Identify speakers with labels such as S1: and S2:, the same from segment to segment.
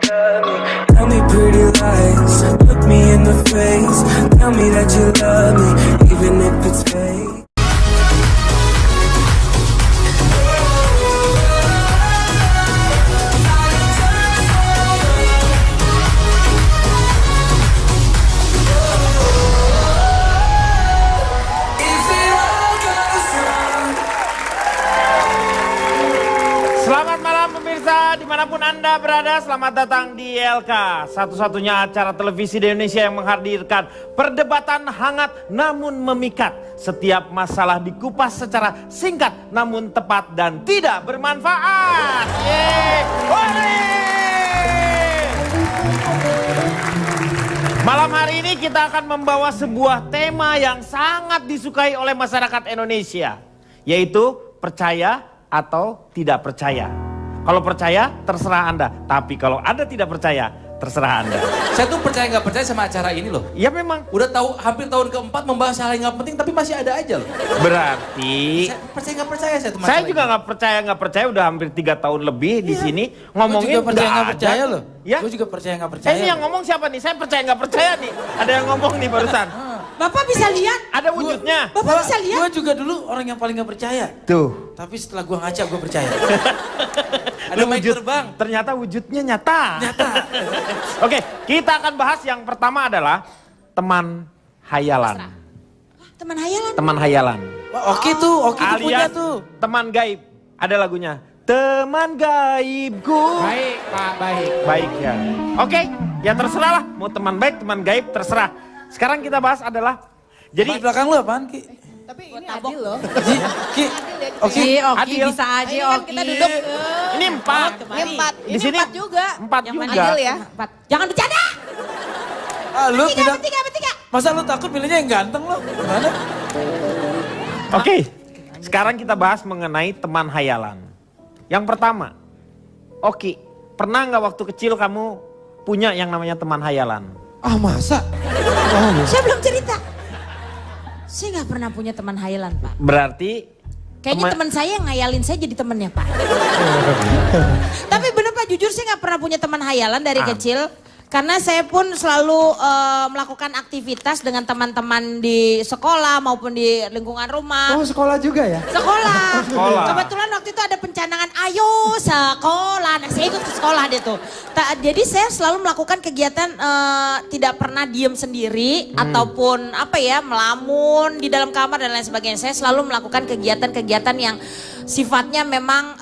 S1: Tell me pretty lies, look me in the face. Tell me that you love me, even if it's fake.
S2: Selamat malam pemirsa, dimanapun Anda berada, selamat datang di ILK. Satu-satunya acara televisi di Indonesia yang menghadirkan perdebatan hangat namun memikat. Setiap masalah dikupas secara singkat namun tepat dan tidak bermanfaat. Malam hari ini kita akan membawa sebuah tema yang sangat disukai oleh masyarakat Indonesia. Yaitu percaya atau tidak percaya. Kalau percaya terserah Anda, tapi kalau Anda tidak percaya terserah Anda.
S3: Saya tuh percaya nggak percaya sama acara ini loh.
S2: Ya memang.
S3: Udah tahu hampir tahun keempat membahas hal yang nggak penting tapi masih ada aja loh.
S2: Berarti
S3: Saya percaya nggak percaya saya tuh.
S2: saya juga nggak percaya udah hampir 3 tahun lebih di sini ngomongin
S3: Gue juga percaya nggak
S2: nggak
S3: percaya
S2: ada.
S3: loh.
S2: Ya?
S3: Gue juga percaya nggak percaya.
S2: Ini yang ngomong siapa nih? Saya percaya nggak percaya nih. Ada yang ngomong nih barusan.
S4: Bapak bisa lihat?
S2: Ada wujudnya.
S4: Bapak bisa lihat?
S3: Gue juga dulu orang yang paling nggak percaya.
S2: Tuh.
S3: Tapi setelah gue ngaca gue percaya. Ada
S2: Lu
S3: main terbang.
S2: Ternyata wujudnya nyata.
S3: Nyata.
S2: Oke, kita akan bahas yang pertama adalah teman hayalan.
S4: Teman hayalan?
S2: Teman hayalan.
S3: Wah, oke tuh punya
S2: Alias
S3: tuh.
S2: teman gaib. Ada lagunya. Teman gaibku.
S5: Baik, Pak, baik.
S2: Baik ya. Oke, ya terserah lah. Mau teman baik, teman gaib, terserah. Sekarang kita bahas adalah.
S3: Jadi
S2: Jadi
S3: belakang lu apaan Ki?
S4: Tapi ini adil loh.
S3: Ki. Oke.
S4: Oke,
S2: Adil.
S4: bisa aja
S6: Ini kan
S4: Oki.
S6: kita duduk.
S2: ini 4.
S6: Ini 4.
S2: Di sini
S6: 4 juga.
S2: 4
S6: Yang
S2: juga.
S6: mana adil ya?
S4: Jangan bercanda.
S3: Lu bilang,
S4: Bertiga.
S3: masa lu takut milihnya yang ganteng lu? Gimana?
S2: Oke, sekarang kita bahas mengenai teman hayalan. Yang pertama, Oki, pernah nggak waktu kecil kamu punya yang namanya teman hayalan?
S3: Ah masa?
S4: Saya belum cerita. Saya nggak pernah punya teman hayalan, Pak.
S2: Berarti
S4: Kayaknya teman saya yang ngayalin saya jadi temennya, Pak. Tapi bener Pak, jujur saya nggak pernah punya teman hayalan dari kecil. Karena saya pun selalu melakukan aktivitas dengan teman-teman di sekolah maupun di lingkungan rumah.
S5: Oh, sekolah juga ya?
S4: Sekolah.
S2: Sekolah.
S4: Kebetulan waktu itu ada pencanangan, ayo sekolah. Nah, saya ikut ke sekolah deh tuh. Jadi saya selalu melakukan kegiatan tidak pernah diem sendiri ataupun apa ya, melamun di dalam kamar dan lain sebagainya. Saya selalu melakukan kegiatan-kegiatan yang sifatnya memang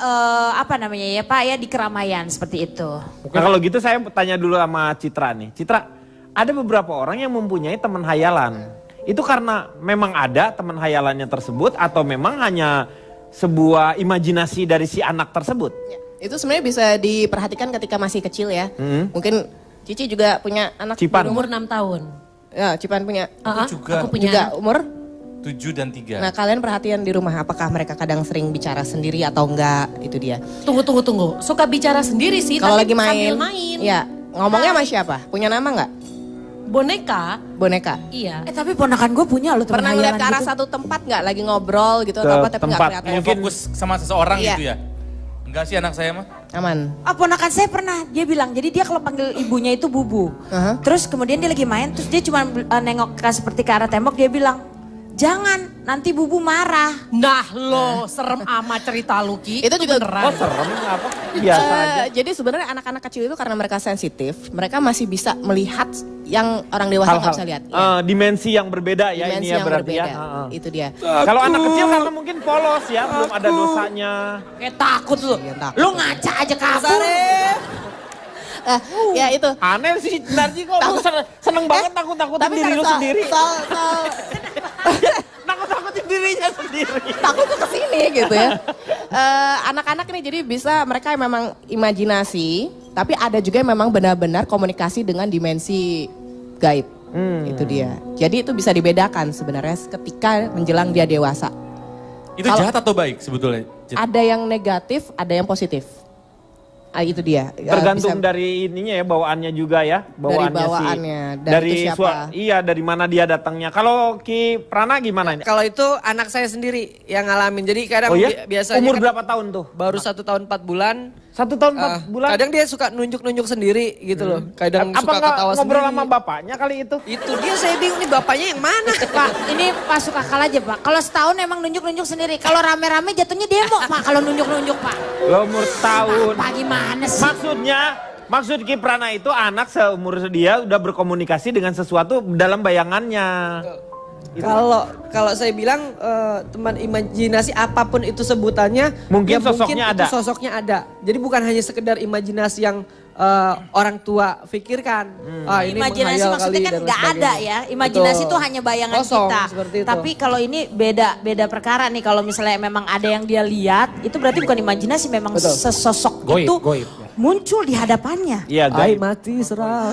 S4: apa namanya ya Pak ya, di keramaian seperti itu.
S2: Nah kalau gitu saya tanya dulu sama Citra nih. Citra, ada beberapa orang yang mempunyai teman hayalan. Itu karena memang ada teman hayalannya tersebut atau memang hanya sebuah imajinasi dari si anak tersebut?
S6: Ya, itu sebenarnya bisa diperhatikan ketika masih kecil ya. Mungkin Cici juga punya anak
S2: Cipan.
S6: di
S4: Umur 6 tahun.
S6: Ya, Cipan punya.
S3: juga.
S4: Aku punya
S6: Juga
S4: anak.
S6: umur.
S3: 7 dan 3.
S6: Nah, kalian perhatian di rumah apakah mereka kadang sering bicara sendiri atau enggak, itu dia.
S4: Tunggu. Suka bicara sendiri sih,
S6: Kalau
S4: tapi
S6: lagi main.
S4: sambil main.
S6: Ya, ngomongnya sama siapa? Punya nama enggak?
S4: Boneka.
S6: Boneka.
S4: Iya. Tapi ponakan gue punya loh teman
S6: Pernah ngeliat ke
S4: hayalan
S6: arah
S4: gitu.
S6: satu tempat nggak? Lagi ngobrol gitu atau apa tapi nggak
S2: tempat.
S6: kelihatan.
S3: Kayak
S2: Mungkin-
S3: fokus sama seseorang
S6: Iya.
S3: gitu ya? Enggak sih anak saya mah.
S6: Aman.
S4: Ah, ponakan saya pernah, dia bilang, jadi dia kalau panggil ibunya itu bubu. Terus kemudian dia lagi main, terus dia cuma nengok seperti ke arah tembok, dia bilang, jangan, nanti bubu marah. Nah lo, serem amat cerita lu Ki.
S6: Itu juga
S2: Oh serem apa? Biasa aja.
S6: Jadi sebenarnya anak-anak kecil itu karena mereka sensitif, mereka masih bisa melihat yang orang dewasa nggak bisa lihat. Ya.
S2: Dimensi yang berbeda ya
S6: Dimensi
S2: ini ya
S6: yang
S2: berarti
S6: berbeda.
S2: ya. Heeh.
S6: Itu dia.
S2: Kalau anak kecil karena mungkin polos ya, belum ada dosanya.
S4: Kayak takut lu.
S6: Iya, takut.
S4: Lu ngaca aja kabur.
S6: Ya itu.
S2: Aneh sih, Narji kok lu seneng banget takut-takutin
S6: Tapi
S2: diri lu
S6: soal-
S2: sendiri.
S6: soal
S2: Takut-takutin dirinya sendiri.
S6: takut tuh kesini gitu ya. Anak-anak ini jadi bisa mereka memang imajinasi, tapi ada juga yang memang benar-benar komunikasi dengan dimensi gaib. Itu dia. Jadi itu bisa dibedakan sebenarnya ketika menjelang dia dewasa.
S3: Itu
S6: Kalau-
S3: jahat atau baik sebetulnya?
S6: Ada yang negatif, ada yang positif. Itu dia.
S2: Tergantung
S6: Bisa-
S2: dari ininya ya, bawaannya juga ya. Bawaannya
S6: bawaannya, dari itu siapa?
S2: Iya, dari mana dia datangnya. Kalau Ki Prana gimana ini?
S7: Kalau itu anak saya sendiri yang ngalamin. Jadi kadang
S2: Oh ya?
S7: biasanya
S2: Umur
S7: kan
S2: berapa tahun tuh?
S7: baru 1 tahun 4 bulan.
S2: 1 tahun 4 bulan.
S7: Kadang dia suka nunjuk-nunjuk sendiri gitu loh. Kadang
S2: Apa
S7: suka
S2: nggak
S7: ketawa
S2: ngobrol
S7: sendiri.
S2: sama bapaknya kali itu?
S7: Itu dia saya bingung nih bapaknya yang mana.
S4: Pak, ini masuk akal aja Pak. Kalau setahun emang nunjuk-nunjuk sendiri. Kalau rame-rame jatuhnya demo Pak. Kalau nunjuk-nunjuk Pak.
S2: Lo umur setahun.
S4: Pak gimana sih?
S2: Maksud Kiprana itu anak seumur dia udah berkomunikasi dengan sesuatu dalam bayangannya.
S7: Kalau saya bilang teman imajinasi apapun itu sebutannya,
S2: Mungkin
S7: ya
S2: sosoknya
S7: mungkin
S2: ada.
S7: itu sosoknya ada. Jadi bukan hanya sekedar imajinasi yang orang tua pikirkan. Ini
S4: Imajinasi
S7: menghayal
S4: maksudnya
S7: kali
S4: kan
S7: dan lain
S4: nggak ada
S7: sebagainya.
S4: ya. Imajinasi
S7: Betul.
S4: itu hanya bayangan
S7: Kosong,
S4: kita.
S7: seperti itu.
S4: Tapi kalau ini beda perkara nih. Kalau misalnya memang ada yang dia lihat, itu berarti bukan imajinasi, memang
S7: Betul.
S4: sesosok
S5: Goib,
S4: itu
S5: goib, ya.
S4: muncul di hadapannya.
S2: Iya,
S7: Ai
S2: goib.
S7: mati serah.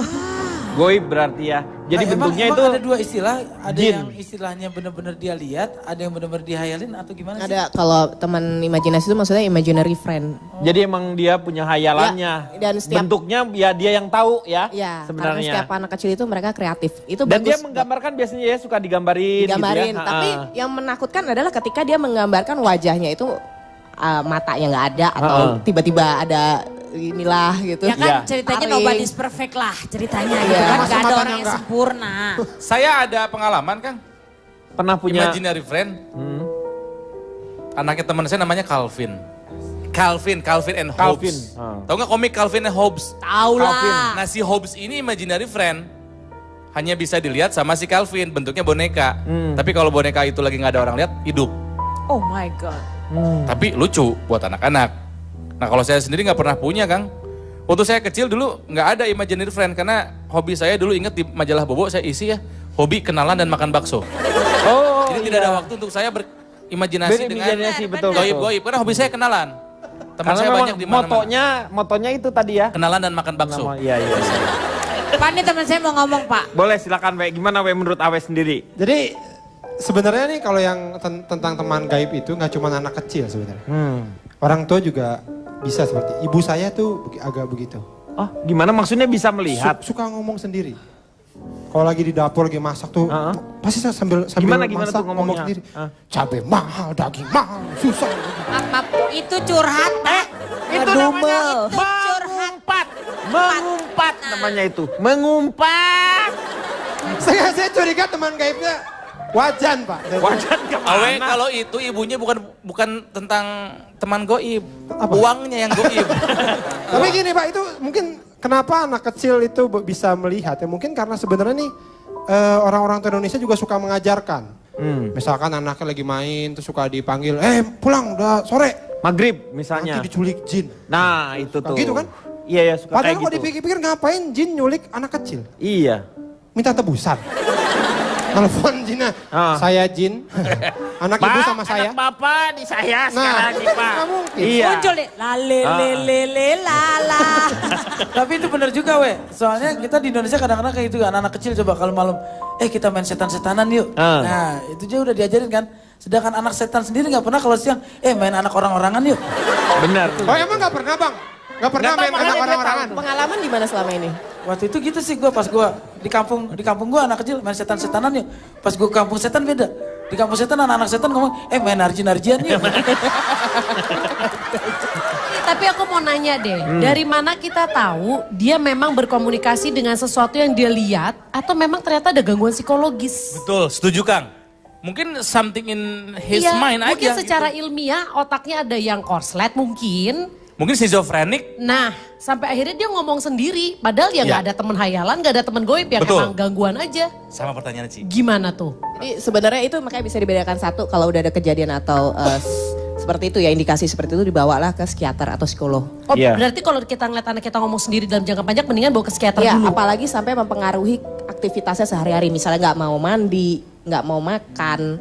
S2: Goib berarti ya. Jadi bentuknya itu
S5: ada 2 istilah, ada
S2: jin.
S5: yang istilahnya benar-benar dia lihat, ada yang benar-benar dihayalin atau gimana sih?
S6: Ada kalau teman imajinasi itu maksudnya imaginary friend.
S2: Jadi emang dia punya hayalannya.
S6: Ya, dan setiap-
S2: bentuknya ya dia yang tahu ya,
S6: Ya, karena
S2: sebenarnya.
S6: setiap anak kecil itu mereka kreatif. Itu
S2: Dan dia
S6: bagus.
S2: menggambarkan biasanya ya suka digambarin,
S6: Digambarin,
S2: gitu ya.
S6: tapi yang menakutkan adalah ketika dia menggambarkan wajahnya itu matanya nggak ada atau tiba-tiba ada inilah gitu.
S4: Ya kan
S2: Iya.
S4: ceritanya
S6: Taring.
S4: nobody's perfect lah ceritanya gitu
S6: Iya.
S4: kan.
S5: Masa
S4: Gak ada
S5: matanya
S4: orang yang
S5: enggak.
S4: sempurna.
S3: Saya ada pengalaman Kang,
S2: pernah punya
S3: imaginary friend. Anaknya teman saya namanya Calvin and
S2: Calvin.
S3: Hobbes. Tahu nggak komik Calvin and Hobbes?
S4: Tahu lah.
S3: Nah si Hobbes ini imaginary friend. Hanya bisa dilihat sama si Calvin, bentuknya boneka. Tapi kalau boneka itu lagi nggak ada orang lihat, hidup.
S4: Oh my God.
S3: Tapi lucu buat anak-anak. Nah kalau saya sendiri nggak pernah punya Kang. Waktu saya kecil dulu nggak ada imaginary friend karena hobi saya dulu inget di majalah Bobo saya isi ya hobi kenalan dan makan bakso.
S2: Oh,
S3: Jadi tidak ada waktu untuk saya berimajinasi dengan
S2: berimajinasi, betul.
S3: goib-goib karena hobi saya kenalan. Teman
S2: Karena
S3: saya
S2: memang
S3: banyak di mana-mana.
S2: motonya itu tadi ya.
S3: Kenalan dan makan bakso.
S2: Iya.
S4: Pak nih teman saya mau ngomong Pak.
S2: Boleh silakan Wek. Gimana Wek menurut Awe sendiri?
S5: Jadi sebenarnya nih kalau yang tentang teman gaib itu nggak cuma anak kecil sebenarnya. Orang tua juga bisa seperti ibu saya tuh agak begitu.
S2: Oh, gimana maksudnya bisa melihat?
S5: Suka ngomong sendiri. Kalau lagi di dapur lagi masak tuh pasti saya sambil
S2: Gimana
S5: masak
S2: tuh ngomongnya?
S5: ngomong sendiri. Cabai mahal, daging mahal, susah.
S4: Maaf, itu curhat Pak.
S2: Itu namanya mengumpat namanya itu. Mengumpat.
S5: Saya curiga teman gaibnya wajan Pak.
S2: Wajan
S3: Awe
S2: kemana?
S3: kalau itu ibunya bukan tentang teman goib,
S5: Apa?
S3: uangnya yang goib.
S5: Tapi gini Pak, itu mungkin kenapa anak kecil itu bisa melihat ya mungkin karena sebenarnya nih orang-orang tua Indonesia juga suka mengajarkan. Misalkan anaknya lagi main terus suka dipanggil, pulang udah sore.
S2: Maghrib misalnya.
S5: Nanti diculik jin.
S2: Nah itu tuh.
S5: Gitu kan?
S2: Iya suka
S5: Padahal
S2: kayak
S5: kalau
S2: gitu.
S5: dipikir-pikir ngapain jin nyulik anak kecil?
S2: Iya.
S5: Minta tebusan. Telepon jinnya, saya jin, anak ibu sama saya.
S2: Anak bapak di saya sekarang nih Pak.
S5: nggak mungkin.
S2: Iya.
S4: Muncul deh. Lale lala.
S5: Tapi itu benar juga we. Soalnya kita di Indonesia kadang-kadang kayak gitu anak-anak kecil coba kalau malam, kita main setan-setanan yuk. Nah itu aja udah diajarin kan. Sedangkan anak setan sendiri nggak pernah kalau siang, main anak orang-orangan yuk.
S2: Benar.
S5: Oh emang nggak pernah bang? Nggak pernah
S2: Nggak
S5: main
S2: tahu,
S5: anak
S2: makanya dia
S5: orang-orangan?
S6: Pengalaman gimana selama ini?
S5: Waktu itu gitu sih gue pas gue di kampung gue anak kecil main setan-setanan yuk. Pas gue kampung setan beda. Di kampung setan anak-anak setan ngomong, main arjin-arjian yuk.
S8: Tapi aku mau nanya deh, dari mana kita tahu dia memang berkomunikasi dengan sesuatu yang dia lihat atau memang ternyata ada gangguan psikologis?
S3: Betul, setuju Kang. Mungkin something in his
S8: Iya,
S3: mind
S8: mungkin
S3: aja.
S8: secara
S3: gitu.
S8: ilmiah otaknya ada yang korslet mungkin.
S3: Mungkin schizophrenic.
S8: Nah, sampai akhirnya dia ngomong sendiri. Padahal ya nggak
S3: Iya.
S8: ada teman hayalan, nggak ada teman goib yang
S3: Betul.
S8: emang gangguan aja.
S3: Sama pertanyaan Ci.
S8: Gimana tuh?
S6: Jadi sebenarnya itu makanya bisa dibedakan satu kalau udah ada kejadian atau seperti itu ya indikasi seperti itu dibawalah ke psikiater atau psikolog.
S8: Oh,
S2: Iya.
S8: berarti kalau kita ngeliat anak kita ngomong sendiri dalam jangka panjang mendingan bawa ke psikiater
S6: Ya
S8: dulu.
S6: apalagi sampai mempengaruhi aktivitasnya sehari-hari. Misalnya nggak mau mandi, nggak mau makan,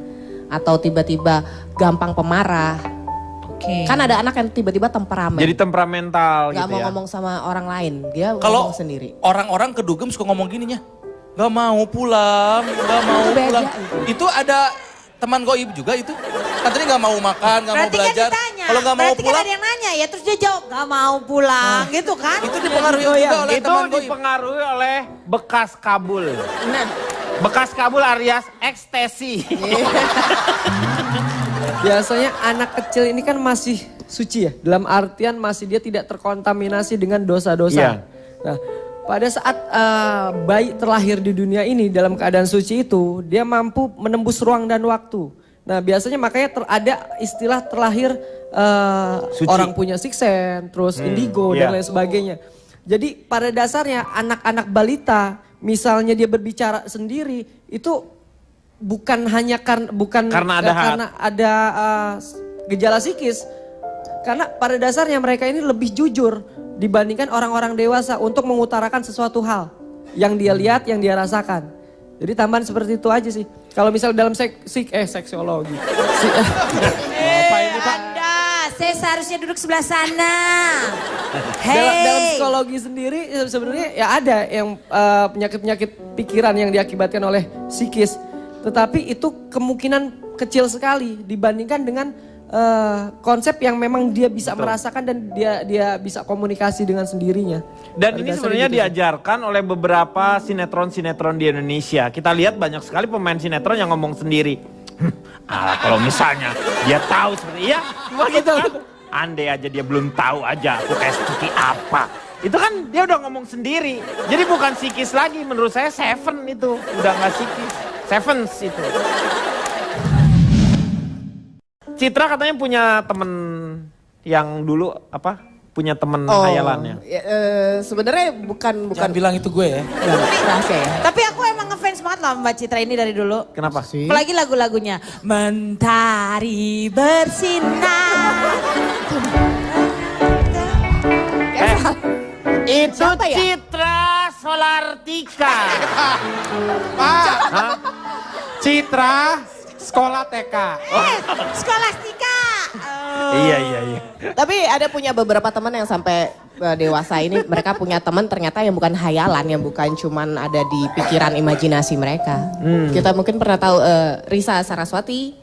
S6: atau tiba-tiba gampang pemarah.
S8: Oke.
S6: Kan ada anak yang tiba-tiba temperamen.
S2: Jadi temperamental
S6: Nggak
S2: gitu
S6: mau
S2: ya.
S6: ngomong sama orang lain, dia
S3: Kalau
S6: ngomong sendiri.
S3: orang-orang kedugem suka ngomong gininya. Gak mau pulang, gak mau
S6: Itu beda
S3: pulang.
S6: itu.
S3: Itu ada teman goib juga itu. Katanya gak mau makan, gak mau
S4: Berarti kan
S3: belajar.
S4: ditanya.
S3: Kalau gak mau
S4: Berarti kan
S3: pulang,
S4: ada yang nanya ya terus dia jawab gak mau pulang gitu kan.
S3: itu dipengaruhi juga oleh
S2: Itu
S3: teman goib.
S2: dipengaruhi oleh bekas kabul.
S6: Nah,
S2: Bekas kabul alias ekstasi.
S7: Biasanya anak kecil ini kan masih suci ya. Dalam artian masih dia tidak terkontaminasi dengan dosa-dosa.
S2: Iya.
S7: Nah, pada saat bayi terlahir di dunia ini dalam keadaan suci itu, dia mampu menembus ruang dan waktu. Nah, biasanya makanya ada istilah terlahir
S2: Suci.
S7: orang punya siksen, terus indigo
S2: iya.
S7: dan lain sebagainya. Jadi pada dasarnya anak-anak balita, misalnya dia berbicara sendiri, itu bukan hanya
S2: Karena
S7: ada gejala psikis. Karena pada dasarnya mereka ini lebih jujur dibandingkan orang-orang dewasa untuk mengutarakan sesuatu hal yang dia lihat, yang dia rasakan. Jadi tambahan seperti itu aja sih. Kalau misal dalam seksiologi.
S4: Anda, saya seharusnya duduk sebelah sana.
S7: Dalam psikologi sendiri sebenarnya ya ada yang penyakit-penyakit pikiran yang diakibatkan oleh psikis. Tetapi itu kemungkinan kecil sekali dibandingkan dengan konsep yang memang dia bisa merasakan dan dia bisa komunikasi dengan sendirinya.
S2: Dan
S7: Pada
S2: ini
S7: dasarnya
S2: sebenarnya
S7: gitu sih.
S2: diajarkan oleh beberapa sinetron-sinetron di Indonesia. Kita lihat banyak sekali pemain sinetron yang ngomong sendiri. Kalau misalnya dia tahu seperti iya, begitu kan. Andai aja dia belum tahu aja aku kayak seperti apa. Itu kan dia udah ngomong sendiri. Jadi bukan psikis lagi, menurut saya Seven itu. Udah gak psikis, Sevens itu. Citra katanya punya temen yang dulu apa? Punya temen hayalannya.
S6: Sebenarnya bukan
S3: Jangan bilang itu gue ya.
S6: rahasia ya.
S4: Tapi aku emang ngefans banget loh Mbak Citra ini dari dulu.
S2: Kenapa sih?
S4: Apalagi lagu-lagunya. Mentari bersinar.
S2: Itu
S6: Siapa ya?
S2: Citra Solartika.
S5: Pak, Citra, sekolah TK.
S4: Skolastika.
S2: Iya.
S6: Tapi ada punya beberapa teman yang sampai dewasa ini mereka punya teman ternyata yang bukan hayalan, yang bukan cuman ada di pikiran imajinasi mereka. Kita mungkin pernah tahu Risa Saraswati,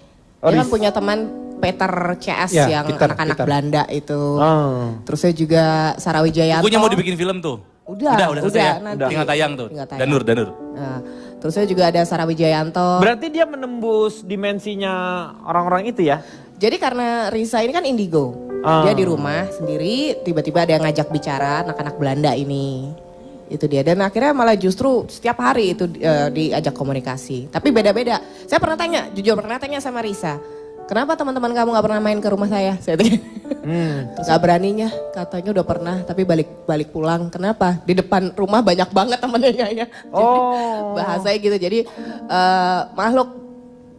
S6: dia kan punya teman Peter CS
S5: Ya,
S6: yang
S5: Peter,
S6: anak-anak
S5: Peter.
S6: Belanda itu.
S2: Oh.
S6: Terus saya juga Sarah Wijayanto.
S3: Bukunya mau dibikin film tuh.
S6: Udah
S3: selesai ya?
S6: nanti.
S3: Tinggal tayang tuh.
S6: Tinggal tayang.
S3: Danur.
S6: Nah, terus saya juga ada Sarah Wijayanto.
S2: Berarti dia menembus dimensinya orang-orang itu ya?
S6: Jadi karena Risa ini kan indigo. Dia di rumah sendiri, tiba-tiba ada yang ngajak bicara anak-anak Belanda ini. Itu dia. Dan akhirnya malah justru setiap hari itu diajak komunikasi. Tapi beda-beda. Saya pernah tanya, jujur pernah tanya sama Risa. Kenapa teman-teman kamu gak pernah main ke rumah saya? Saya tanya. Gak beraninya, katanya udah pernah tapi balik pulang. Kenapa? Di depan rumah banyak banget temennya ya.
S2: Oh.
S6: Bahasanya gitu. Jadi makhluk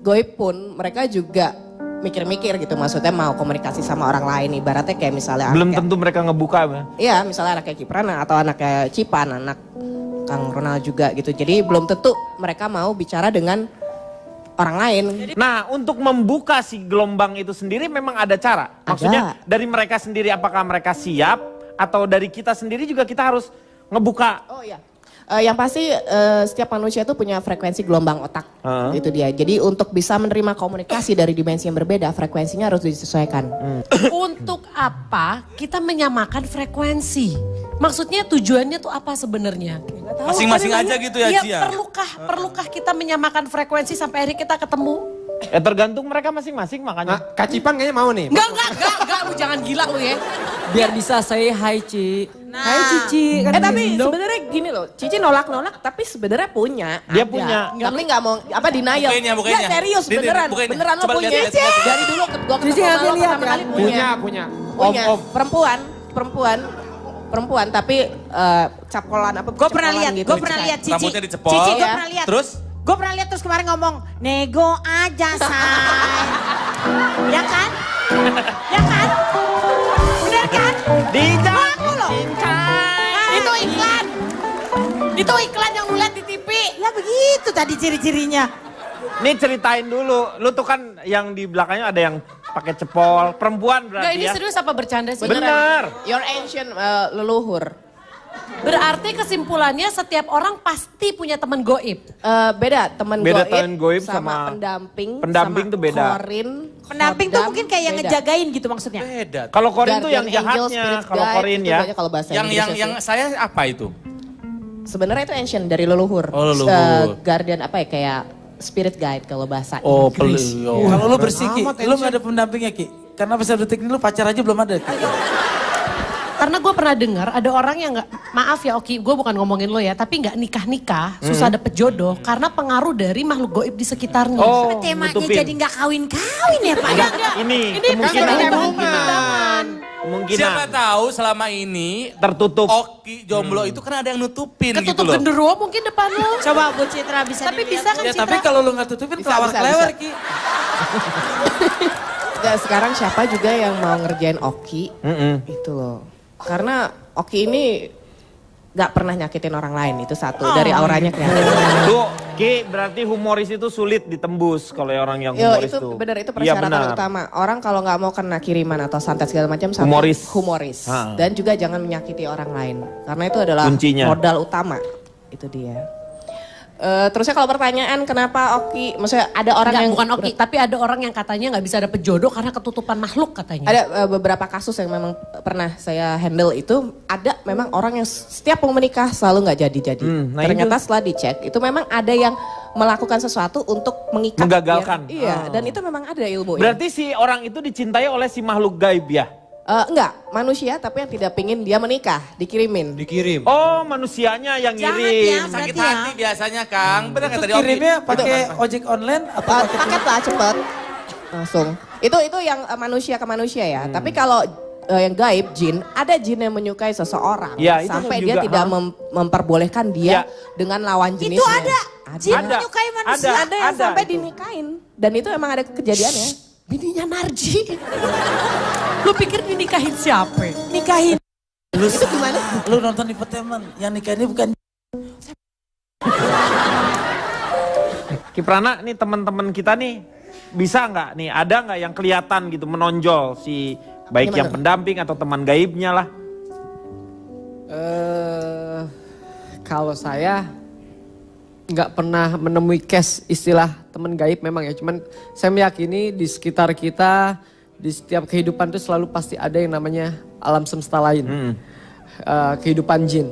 S6: goib pun mereka juga mikir-mikir gitu. Maksudnya mau komunikasi sama orang lain. Ibaratnya kayak misalnya
S2: Belum tentu mereka ngebuka.
S6: iya misalnya anaknya Kipran atau anaknya Cipan, anak Kang Ronald juga gitu. Jadi belum tentu mereka mau bicara dengan orang lain.
S2: Nah, untuk membuka si gelombang itu sendiri memang ada cara. Maksudnya dari mereka sendiri apakah mereka siap atau dari kita sendiri juga kita harus ngebuka.
S6: Oh iya. Yang pasti setiap manusia itu punya frekuensi gelombang otak. Itu dia. Jadi untuk bisa menerima komunikasi dari dimensi yang berbeda, frekuensinya harus disesuaikan.
S8: Untuk apa kita menyamakan frekuensi? Maksudnya tujuannya tuh apa sebenarnya?
S3: Masing-masing aja gitu ya,
S8: Iya,
S3: Cia?
S8: perlukah kita menyamakan frekuensi sampai akhirnya kita ketemu?
S2: Ya tergantung mereka masing-masing makanya.
S5: Nah, Kak Cipan kayaknya mau nih.
S8: Enggak, lu jangan gila lu ya.
S7: Biar bisa say hi Ci. Hai Cici. Kan
S6: Tapi
S7: gitu.
S6: sebenarnya gini loh, Cici nolak-nolak tapi sebenarnya punya.
S2: Dia
S6: ada.
S2: punya.
S6: Tapi nggak mau apa denial.
S3: Bukain ya.
S6: Ya serius
S3: Ini,
S6: beneran.
S3: bukain ya.
S6: Beneran lo
S3: Coba
S6: punya.
S3: lihat, lihat.
S6: Dari dulu gua
S7: Cici
S6: ketemu
S7: ngasih
S6: sama lo
S7: lihat
S6: pertama
S7: kan?
S6: kali punya.
S5: Punya.
S6: Perempuan tapi capolan apa?
S4: Gue pernah lihat,
S6: gitu.
S4: gue pernah lihat Cici.
S3: Rambutnya dicepol.
S4: Cici gue
S6: Ya.
S4: pernah lihat.
S3: Terus?
S4: Gue pernah lihat terus kemarin ngomong, nego aja say. Ya kan? Ya kan? Bener kan? Ngaku loh.
S8: Itu iklan. Itu iklan yang lu lihat di TV.
S4: Ya begitu tadi ciri-cirinya.
S2: Nih ceritain dulu, lu tuh kan yang di belakangnya ada yang pakai cepol, perempuan
S8: Enggak,
S2: berarti
S8: ini
S2: ya.
S8: serius apa bercanda sih?
S2: Bener.
S6: Your ancient leluhur.
S8: Berarti kesimpulannya setiap orang pasti punya teman goib.
S6: Beda teman
S2: Beda
S6: goib,
S2: teman goib
S6: sama
S2: sama
S6: pendamping.
S2: pendamping
S6: sama
S2: tuh beda.
S6: Korin,
S4: Pendamping tuh
S6: khodam,
S4: mungkin kayak yang
S6: beda.
S4: ngejagain gitu maksudnya.
S3: Beda.
S2: Kalau Korin tuh yang
S6: Guardian angel,
S2: jahatnya,
S6: spirit
S2: kalau
S6: guide,
S2: Korin
S6: itu
S2: ya.
S6: banyak kalau bahasa
S3: Yang
S6: Inggrisnya
S3: yang
S6: sih.
S3: saya apa itu?
S6: Sebenarnya itu ancient dari leluhur.
S3: Oh, leluhur.
S6: Guardian apa ya kayak spirit guide kalau bahasa
S9: Oh,
S6: Inggris.
S9: Kalau lu bersih Ki,
S5: amat,
S9: lu gak ada pendampingnya Ki. Karena pas detik ini lu pacar aja belum ada Ki.
S8: Karena gue pernah dengar ada orang yang nggak, maaf ya Oki, gue bukan ngomongin lo ya, tapi nggak nikah-nikah, susah dapet jodoh karena pengaruh dari makhluk goib di sekitarnya.
S2: Oh,
S4: Temanya
S2: nutupin.
S4: jadi nggak kawin-kawin ya Pak?
S2: Ini
S8: kan
S2: kemungkinan.
S3: Siapa tahu selama ini
S2: Tertutup.
S3: Oki jomblo itu kan ada yang nutupin gitu
S8: Ketutup
S3: loh.
S8: genderuwo mungkin depan lo.
S4: Coba Bu Citra bisa
S8: Tapi
S4: dilihat,
S8: bisa
S4: Bu.
S8: kan
S9: Ya
S8: Citra?
S9: tapi kalau lu gak tutupin
S6: Bisa,
S9: kelawar
S6: bisa,
S9: kelewer
S6: bisa.
S9: Ki.
S6: Nggak, sekarang siapa juga yang mau ngerjain Oki, itu loh. Karena Oki ini nggak pernah nyakitin orang lain, itu satu. Dari auranya kelihatan.
S2: Tuh, Ki, berarti humoris itu sulit ditembus kalau orang yang
S6: Yo,
S2: humoris
S6: itu
S2: tuh.
S6: benar, itu
S2: Iya,
S6: persyaratan
S2: benar.
S6: utama. Orang kalau nggak mau kena kiriman atau santet segala macam, sampai
S2: Humoris. Ha.
S6: Dan juga jangan menyakiti orang lain, karena itu adalah
S2: Kuncinya.
S6: modal utama. Itu dia. Terusnya kalau pertanyaan kenapa Oki, maksudnya ada orang
S8: Enggak,
S6: yang
S8: bukan Oki, tapi ada orang yang katanya nggak bisa dapet jodoh karena ketutupan makhluk katanya.
S6: ada beberapa kasus yang memang pernah saya handle itu, ada memang orang yang setiap mau menikah selalu nggak jadi-jadi.
S2: Nah
S6: Ternyata setelah dicek itu memang ada yang melakukan sesuatu untuk mengikat.
S2: Menggagalkan.
S6: Iya, dan itu memang ada ilmu.
S2: Berarti si orang itu dicintai oleh si makhluk gaib ya?
S6: Enggak, manusia tapi yang tidak pingin dia menikah, dikirimin.
S5: Dikirim.
S2: Oh, manusianya yang
S4: Jangan
S2: ngirim.
S4: ya.
S3: Sakit
S4: Berarti
S3: hati biasanya Kang. Bener kan
S9: Itu
S3: tadi Oki?
S9: kirimnya pakai ojek online atau pakai
S6: Paket lah cepet, langsung. Itu yang manusia ke manusia ya. Tapi kalau yang gaib, jin, ada jin yang menyukai seseorang.
S2: Ya, itu
S6: sampai
S2: juga,
S6: dia tidak memperbolehkan dia
S2: Ya.
S6: dengan lawan jenisnya.
S4: Itu ada. Jin
S2: Ada.
S4: menyukai manusia.
S6: Ada yang
S2: Ada
S6: sampai
S2: itu.
S6: dinikahin. Dan itu emang ada kejadiannya.
S8: Bininya Narji. Lu pikir dinikahin siapa?
S4: Nikahin.
S6: Itu gimana?
S9: lu nonton Infotainment, yang nikah ini bukan
S2: Kiprana, nih teman-teman kita nih bisa nggak nih, ada nggak yang kelihatan gitu menonjol si baik
S6: Gimana?
S2: yang pendamping atau teman gaibnya lah?
S7: Kalau saya nggak pernah menemui case istilah teman gaib memang ya. Cuman saya meyakini di sekitar kita, di setiap kehidupan itu selalu pasti ada yang namanya alam semesta lain. Kehidupan jin,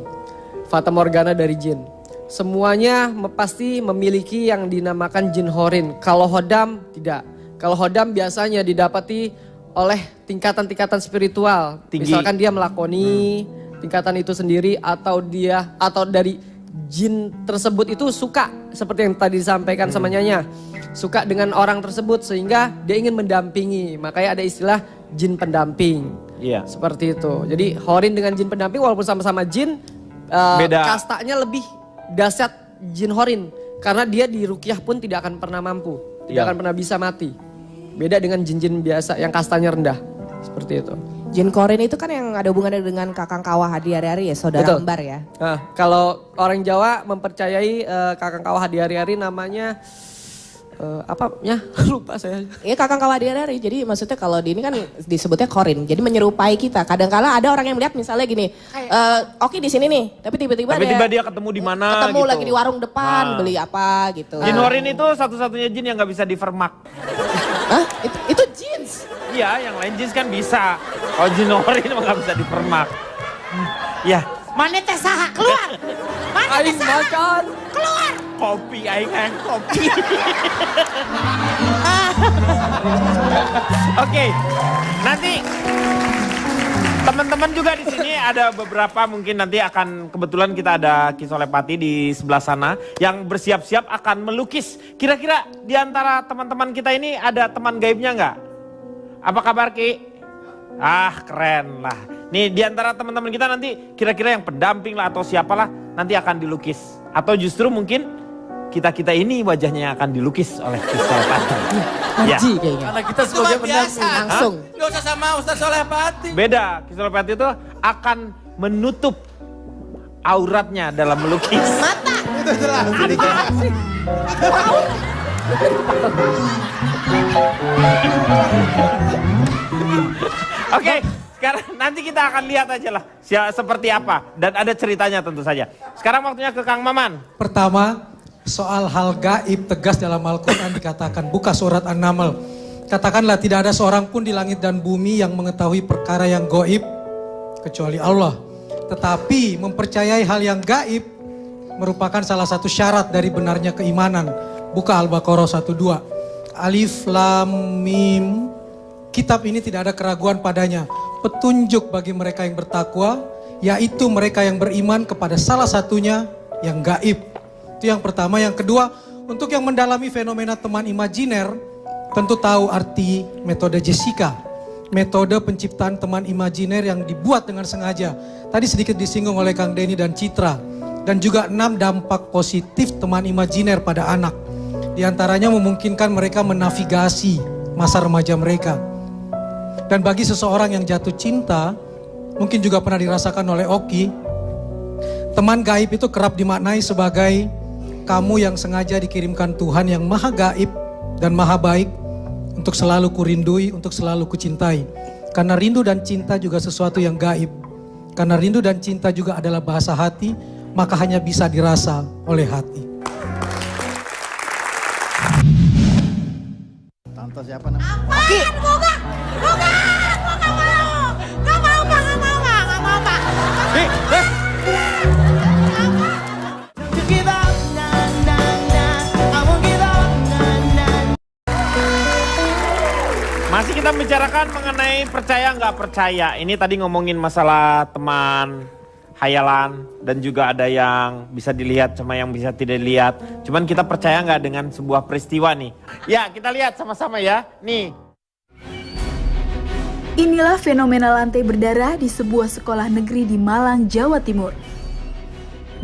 S7: fata morgana dari jin. Semuanya pasti memiliki yang dinamakan jin horin. Kalau hodam tidak. Kalau hodam biasanya didapati oleh tingkatan-tingkatan spiritual.
S2: Tinggi.
S7: Misalkan dia melakoni tingkatan itu sendiri atau dari jin tersebut itu suka seperti yang tadi disampaikan sama Nyanya. Suka dengan orang tersebut sehingga dia ingin mendampingi. Makanya ada istilah jin pendamping.
S2: Iya.
S7: Seperti itu. Jadi horin dengan jin pendamping walaupun sama-sama jin,
S2: Beda.
S7: kastanya lebih dahsyat jin horin. Karena dia di ruqyah pun tidak akan pernah mampu. Tidak
S2: Iya.
S7: akan pernah bisa mati. Beda dengan jin-jin biasa yang kastanya rendah. Seperti itu.
S6: Jin korin itu kan yang ada hubungannya dengan kakang kawah hari-hari ya, saudara
S7: Betul.
S6: kembar ya.
S7: Nah, kalau orang Jawa mempercayai kakang kawah hari-hari namanya lupa saya.
S6: Iya kakang kawah hari-hari, jadi maksudnya kalau di ini kan disebutnya korin, jadi menyerupai kita. Kadang-kala ada orang yang melihat misalnya gini, Oki di sini nih, tapi tiba-tiba
S2: dia ketemu di mana
S6: ketemu
S2: gitu.
S6: lagi di warung depan,
S2: Nah.
S6: beli apa gitu.
S2: Jin horin itu satu-satunya jin yang nggak bisa difermak.
S6: Hah? Itu jeans.
S2: Iya, yang lain jin kan bisa. Kalau jin horin emang nggak bisa difermak. Ya,
S4: Mana teh saha? Keluar. Mana teh
S7: Aing
S4: saha?
S7: makan.
S4: Keluar.
S2: kopi aing kopi. Oke, nanti teman-teman juga di sini ada beberapa mungkin nanti akan kebetulan kita ada Kisolepati di sebelah sana yang bersiap-siap akan melukis. Kira-kira di antara teman-teman kita ini ada teman gaibnya nggak? Apa kabar Ki? Ah keren lah. Nih di antara teman-teman kita nanti kira-kira yang pendamping lah atau siapalah nanti akan dilukis. Atau justru mungkin kita-kita ini wajahnya yang akan dilukis oleh Kisolepati. Ya.
S7: Haji kayaknya.
S9: karena kita sebagai pendamping.
S6: Langsung.
S3: Gak usah sama Ustaz Solepati.
S2: Beda, Kisolepati itu akan menutup auratnya dalam melukis.
S4: Mata.
S2: Oke, sekarang nanti kita akan lihat aja lah seperti apa. Dan ada ceritanya tentu saja. Sekarang waktunya ke Kang Maman.
S10: Pertama, soal hal gaib tegas dalam Al-Quran dikatakan, buka surat An-Naml. Katakanlah tidak ada seorang pun di langit dan bumi yang mengetahui perkara yang gaib kecuali Allah. Tetapi mempercayai hal yang gaib merupakan salah satu syarat dari benarnya keimanan. Buka Al-Baqarah 1:2. Alif Lam Mim. Kitab ini tidak ada keraguan padanya. Petunjuk bagi mereka yang bertakwa, yaitu mereka yang beriman kepada salah satunya yang gaib. Itu yang pertama. Yang kedua, untuk yang mendalami fenomena teman imajiner, tentu tahu arti metode Jessica. Metode penciptaan teman imajiner yang dibuat dengan sengaja. Tadi sedikit disinggung oleh Kang Denny dan Citra. Dan juga 6 dampak positif teman imajiner pada anak. Di antaranya memungkinkan mereka menavigasi masa remaja mereka. Dan bagi seseorang yang jatuh cinta, mungkin juga pernah dirasakan oleh Oki, teman gaib itu kerap dimaknai sebagai kamu yang sengaja dikirimkan Tuhan yang maha gaib dan maha baik untuk selalu kurindui, untuk selalu kucintai. Karena rindu dan cinta juga sesuatu yang gaib. Karena rindu dan cinta juga adalah bahasa hati, maka hanya bisa dirasa oleh hati.
S11: Tante siapa namanya?
S4: Oke.
S2: Masih kita bicarakan mengenai percaya nggak percaya. Ini tadi ngomongin masalah teman, hayalan, dan juga ada yang bisa dilihat sama yang bisa tidak dilihat. Cuman kita percaya nggak dengan sebuah peristiwa nih? Ya, kita lihat sama-sama ya. Nih.
S12: Inilah fenomena lantai berdarah di sebuah sekolah negeri di Malang, Jawa Timur.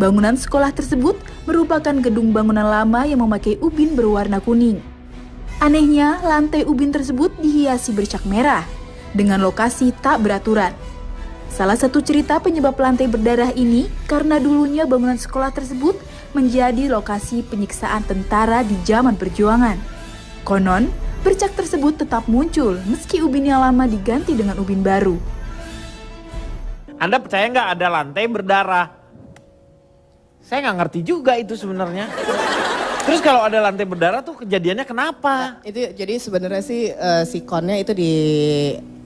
S12: Bangunan sekolah tersebut merupakan gedung bangunan lama yang memakai ubin berwarna kuning. Anehnya, lantai ubin tersebut dihiasi bercak merah dengan lokasi tak beraturan. Salah satu cerita penyebab lantai berdarah ini karena dulunya bangunan sekolah tersebut menjadi lokasi penyiksaan tentara di zaman perjuangan. Konon, bercak tersebut tetap muncul meski ubin yang lama diganti dengan ubin baru.
S2: Anda percaya nggak ada lantai berdarah? Saya nggak ngerti juga itu sebenarnya. Terus kalau ada lantai berdarah tuh kejadiannya kenapa?
S6: Nah, itu jadi sebenarnya sih si konnya itu di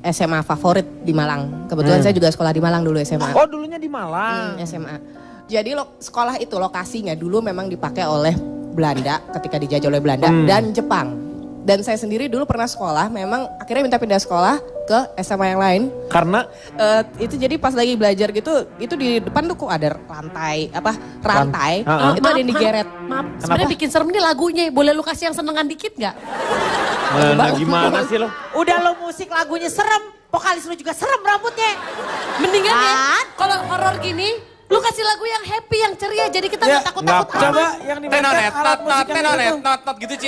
S6: SMA favorit di Malang. Kebetulan saya juga sekolah di Malang dulu SMA.
S2: Oh, dulunya di Malang.
S6: SMA. Jadi sekolah itu lokasinya dulu memang dipakai oleh Belanda ketika dijajah oleh Belanda dan Jepang. Dan saya sendiri dulu pernah sekolah, memang akhirnya minta pindah sekolah ke SMA yang lain.
S2: Karena?
S6: Itu jadi pas lagi belajar gitu, itu di depan tuh kok ada rantai, itu ada yang digeret.
S8: Maaf, sebenarnya bikin serem nih lagunya, boleh lu kasih yang senengan dikit gak?
S2: Nah, gimana sih lo?
S4: Udah lo musik lagunya serem, vokalis lu juga serem rambutnya.
S8: Mendingan ya, kalau horor gini, lu kasih lagu yang happy, yang ceria, jadi kita gak takut-takut.
S9: Coba yang dimainkan alat musik yang itu.
S3: Not gitu Ci,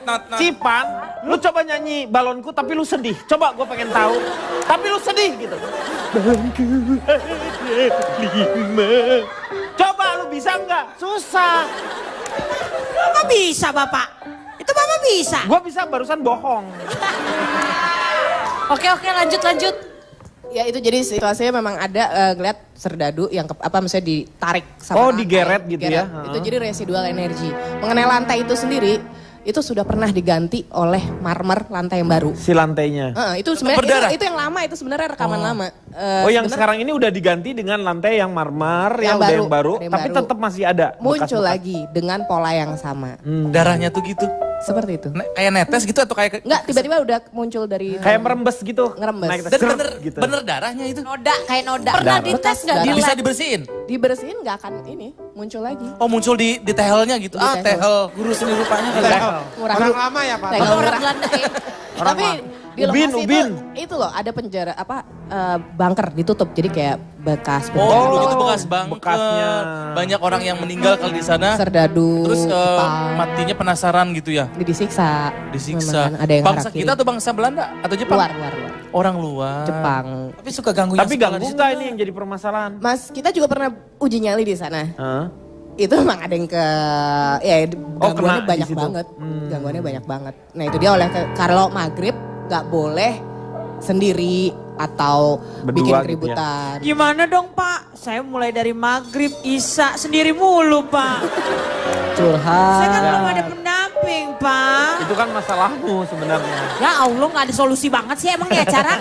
S3: not.
S2: Cipan, lu coba nyanyi balonku tapi lu sedih. Coba gue pengen tahu. Tapi lu sedih gitu. Balonku lima. Coba lu bisa nggak? Susah.
S4: Bapak bisa Bapak. Itu Bapak bisa.
S2: Gue bisa barusan bohong.
S8: Oke, lanjut.
S6: Ya itu jadi situasinya memang ada ngeliat serdadu yang misalnya ditarik sama lantai.
S2: Digeret gitu ya.
S6: Itu jadi residual energi. Mengenai lantai itu sendiri, itu sudah pernah diganti oleh marmer lantai yang baru.
S2: Si lantainya?
S6: Itu sebenarnya itu yang lama, itu sebenarnya rekaman lama.
S2: Yang sekarang ini udah diganti dengan lantai yang marmer, yang baru, tapi tetap masih ada.
S6: Muncul lagi dengan pola yang sama.
S3: Darahnya tuh gitu?
S6: Seperti itu.
S3: Kayak netes gitu atau kayak...
S6: Enggak, tiba-tiba udah muncul dari...
S2: Kayak merembes gitu.
S6: Ngerembes.
S3: Dan bener darahnya itu?
S4: Kayak noda.
S8: Pernah dites gak?
S3: Bisa dibersihin?
S6: Dibersihin gak akan ini, muncul lagi.
S3: Oh muncul di tehelnya gitu? Tehel.
S9: Guru seni rupanya.
S5: Orang lama ya Pak?
S6: Orang Belanda ya. Tapi di lokasi itu loh ada penjara bunker ditutup, jadi kayak bekas penjara.
S3: Oh, dulu itu bekas bunker. Bekasnya. Banyak orang yang meninggal kalau di sana.
S6: Serdadu.
S3: Terus matinya penasaran gitu ya?
S6: Disiksa.
S3: Disiksa.
S6: Ada yang
S3: bangsa kita atau bangsa Belanda atau Jepang?
S6: Luar.
S3: Orang luar.
S6: Jepang.
S9: Tapi suka ganggu.
S2: Tapi ganggu nggak ini yang jadi permasalahan?
S6: Mas, kita juga pernah uji nyali di sana. Itu memang ada yang gangguannya banyak banget. Gangguannya banyak banget. Nah itu dia kalau maghrib gak boleh sendiri atau bikin keributan.
S4: Gitu ya? Gimana dong Pak? Saya mulai dari maghrib, isya sendiri mulu Pak.
S6: Curhat.
S4: Saya kan belum ada pendamping Pak.
S2: Itu kan masalahmu sebenarnya.
S4: Ya Allah gak ada solusi banget sih emang ya cara.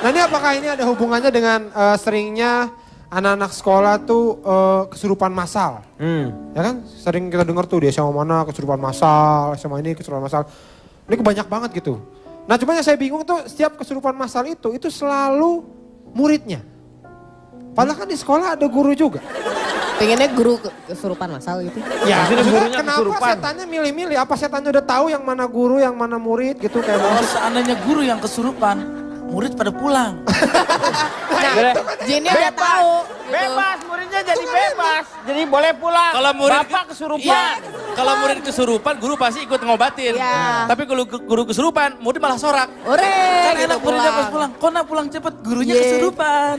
S5: Nah ini apakah ini ada hubungannya dengan seringnya anak-anak sekolah tuh kesurupan massal. Ya kan sering kita dengar tuh di SMA mana kesurupan massal, SMA ini kesurupan massal. Ini banyak banget gitu. Nah cuman yang saya bingung tuh setiap kesurupan massal itu selalu muridnya. Padahal kan di sekolah ada guru juga.
S6: Pengennya guru kesurupan massal gitu.
S5: Ya,
S2: gurunya
S5: kenapa
S2: kesurupan.
S5: setannya milih-milih? Apa setannya udah tahu yang mana guru, yang mana murid gitu kayak
S9: Kalau seandainya guru yang kesurupan, murid pada pulang.
S6: Nah, jinnya udah tahu. Gitu.
S2: Bebas, muridnya jadi bebas. Jadi boleh pulang.
S3: Kalau murid
S2: Bapak kesurupan.
S3: Iya, kalau murid kesurupan, guru pasti ikut ngobatin.
S6: Iya.
S3: Tapi kalau guru kesurupan, murid malah sorak.
S6: Ore,
S9: Kan
S6: gitu
S9: enak muridnya pas pulang. Kok nak pulang cepet, gurunya kesurupan.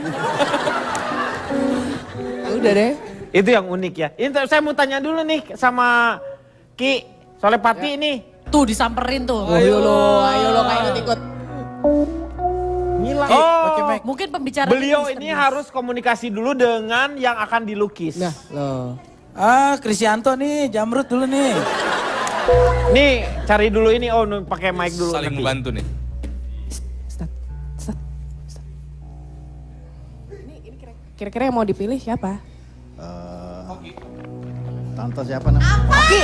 S6: Udah deh.
S2: Itu yang unik ya. Ini saya mau tanya dulu nih sama Ki Solepati ini.
S8: Tuh disamperin tuh.
S6: Ayo lo kayak ikut-ikut.
S2: Ngilang.
S8: Mungkin pembicaraan
S2: Beliau ini harus komunikasi dulu dengan yang akan dilukis.
S6: Nah, loh.
S9: Krisyanto nih, Jamrut dulu nih.
S2: Nih cari dulu ini, pakai mic dulu.
S3: Saling
S2: nanti.
S3: membantu nih.
S6: Ini kira-kira yang mau dipilih siapa?
S11: Tante siapa namanya?
S6: Oki.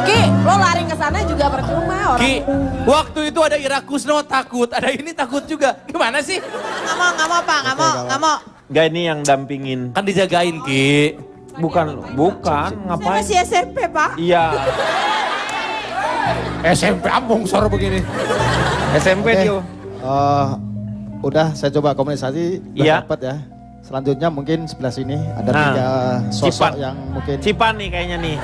S6: Ki, lo lari ke sana juga percuma orang.
S3: Ki, waktu itu ada Ira Kusno takut, ada ini takut juga. Gimana sih?
S4: Nggak mau Pak, nggak mau.
S2: Gak ini yang dampingin.
S3: Kan dijagain Ki.
S2: Bukan,
S4: Saya
S2: ngapain?
S4: masih SMP Pak.
S2: Iya,
S5: SMP ambung suara begini.
S2: SMP dia.
S11: Udah saya coba komunikasi, udah
S2: Iya.
S11: dapat ya. Selanjutnya mungkin sebelah sini ada
S2: Nah,
S11: 3 sosok
S2: Cipan.
S11: yang mungkin
S2: Cipan nih kayaknya nih.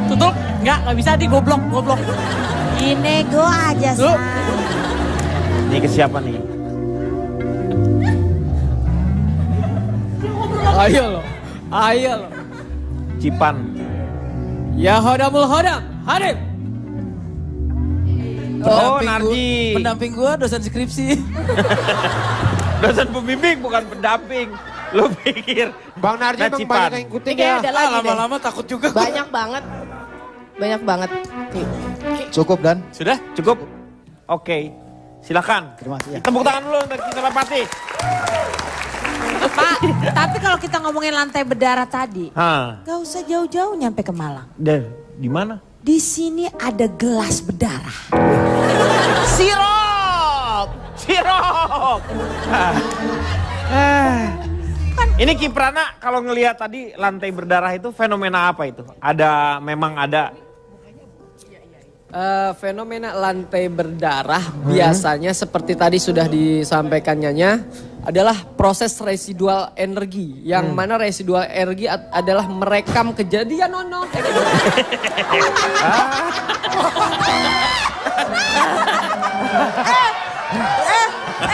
S8: tutup. Nggak bisa di goblok.
S4: Inego aja
S8: Lu.
S2: Ini ke siapa nih?
S7: Ayo lo.
S2: Cipan.
S7: Ya hodamul hodam, hadir.
S2: Narji.
S9: Pendamping gua dosen skripsi.
S2: Dosen pembimbing bukan pendamping. Lu pikir
S5: Bang Narji
S2: Nah,
S5: emang
S2: Cipan.
S5: banyak yang ikutin
S6: Ini
S5: ya.
S6: ada lagi deh.
S9: Lama-lama takut juga.
S6: Banyak banget. Ki.
S11: cukup dan
S2: Sudah? Cukup? Oke. Silakan.
S11: terima kasih ya.
S2: Tepuk tangan dulu untuk kita Solepati.
S4: Pak, tapi kalau kita ngomongin lantai berdarah tadi,
S2: Hah.
S4: gak usah jauh-jauh nyampe ke Malang.
S2: Dan di mana?
S4: Di sini ada gelas berdarah.
S2: Sirop. Ini Kiprana kalau ngelihat tadi lantai berdarah itu fenomena apa itu? Memang ada.
S7: Fenomena lantai berdarah biasanya seperti tadi sudah disampaikan Nyanya adalah proses residual energi yang mana residual energi adalah merekam kejadian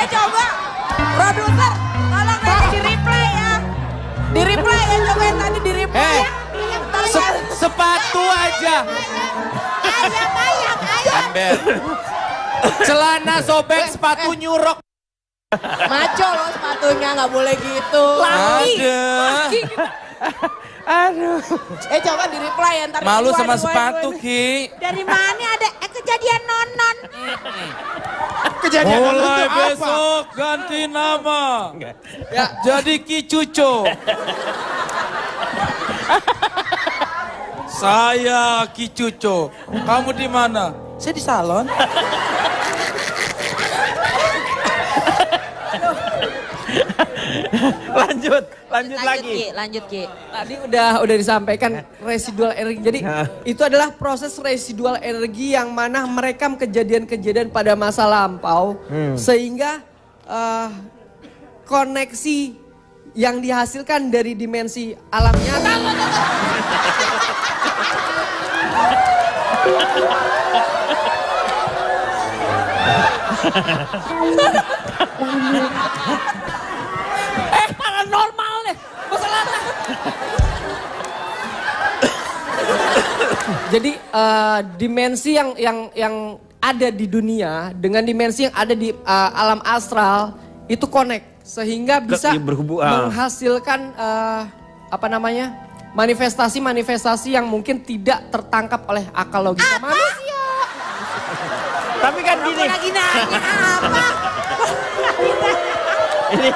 S4: Coba produser tolong di replay ya. Di replay ya, coba yang tadi di replay ya.
S3: Sepatu aja.
S4: Ayam.
S3: Ember. Celana sobek, sepatu nyurok.
S6: Maco lo sepatunya, nggak boleh gitu.
S2: Aduh.
S6: Coba di reply ya ntar.
S3: Malu
S6: kedua,
S3: sama
S6: dua,
S3: sepatu
S6: dua.
S3: Ki.
S4: Dari mana ada kejadian nonon?
S5: Kejadian
S3: Mulai
S5: itu apa?
S3: besok ganti nama. Ya, jadi Ki Cuco. Saya Ki Cuco. Kamu di mana?
S9: Saya di salon.
S2: Lanjut lagi.
S4: Lanjut Ki.
S7: Tadi udah disampaikan residual energi. Jadi itu adalah proses residual energi yang mana merekam kejadian-kejadian pada masa lampau sehingga koneksi yang dihasilkan dari dimensi alam nyata.
S8: Paranormal deh. Masalahnya.
S7: Jadi dimensi yang ada di dunia dengan dimensi yang ada di alam astral itu connect sehingga bisa
S2: berhubung,
S7: menghasilkan manifestasi-manifestasi yang mungkin tidak tertangkap oleh akal logika manusia.
S2: Tapi kan gini.
S4: Lagi nanya apa?
S2: Ini.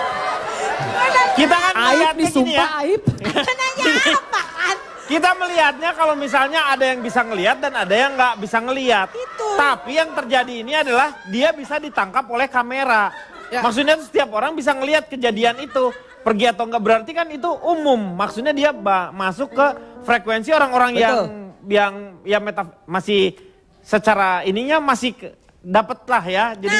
S2: Kita kan
S7: Aib
S2: melihatnya
S7: nih,
S2: gini
S7: sumpah
S2: ya.
S7: aib.
S4: Nanya apa kan?
S2: Kita melihatnya kalau misalnya ada yang bisa ngelihat dan ada yang nggak bisa ngelihat. Tapi yang terjadi ini adalah dia bisa ditangkap oleh kamera.
S7: Ya.
S2: Maksudnya setiap orang bisa ngelihat kejadian itu. Pergi atau enggak berarti kan itu umum. Maksudnya dia masuk ke frekuensi orang-orang yang masih secara ininya masih dapat lah ya. Jadi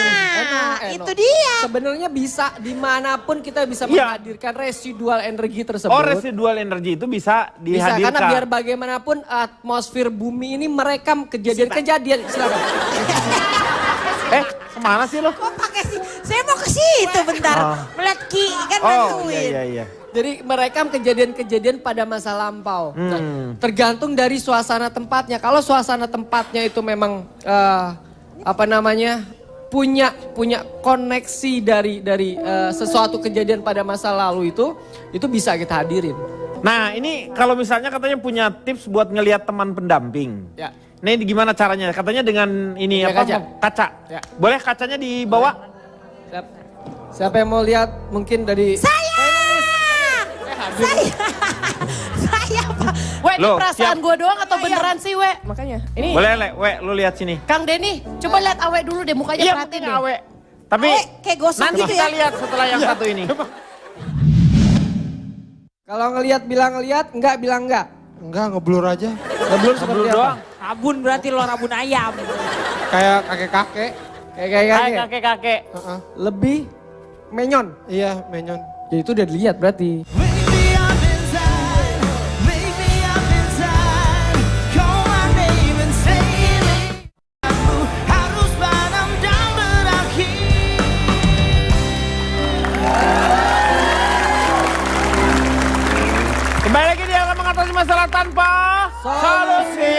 S4: itu dia.
S7: Sebenarnya bisa dimanapun kita bisa menghadirkan residual energi tersebut.
S2: Oh, residual energi itu bisa
S7: Bisa,
S2: dihadirkan.
S7: karena biar bagaimanapun atmosfer bumi ini merekam kejadian-kejadian. Silakan.
S2: Kemana sih lo?
S4: Kok pakai sih? Saya mau ke situ bentar. Melihat Ki kan bantuin.
S2: Iya.
S7: Jadi merekam kejadian-kejadian pada masa lampau. Nah, tergantung dari suasana tempatnya. Kalau suasana tempatnya itu memang punya koneksi dari sesuatu kejadian pada masa lalu itu bisa kita hadirin.
S2: Nah ini kalau misalnya katanya punya tips buat ngelihat teman pendamping.
S7: Ya.
S2: Nah ini gimana caranya? Katanya dengan ini
S7: Ya,
S2: kaca.
S7: Ya.
S2: Boleh kacanya dibawa?
S7: Siapa yang mau lihat mungkin dari...
S4: Saya Pak.
S8: Weh, ini
S2: Loh,
S8: perasaan
S2: siap.
S8: gue doang atau beneran sih, Weh?
S7: Makanya. Ini
S2: Boleh lu lihat sini.
S8: Kang Denny, coba lihat Awe dulu deh, mukanya
S2: Iya
S8: perhatiin
S2: mungkin
S8: deh.
S2: Awe. Tapi
S4: Awe kayak gosong
S2: nanti
S4: gitu
S2: kita
S4: ya.
S2: lihat setelah yang satu ini.
S7: kalau ngelihat bilang ngelihat, enggak bilang enggak.
S5: Enggak, ngeblur aja.
S7: Ngeblur seperti
S2: Ngeblur
S7: apa?
S2: doang.
S4: Rabun berarti lo rabun ayam.
S5: Kayak kakek-kakek.
S7: Kayak
S2: Kakek-kakek.
S7: lebih menyon.
S5: Iya, menyon.
S7: Ya itu udah dilihat berarti.
S2: Kembali lagi dia akan mengatasi masalah tanpa solusi.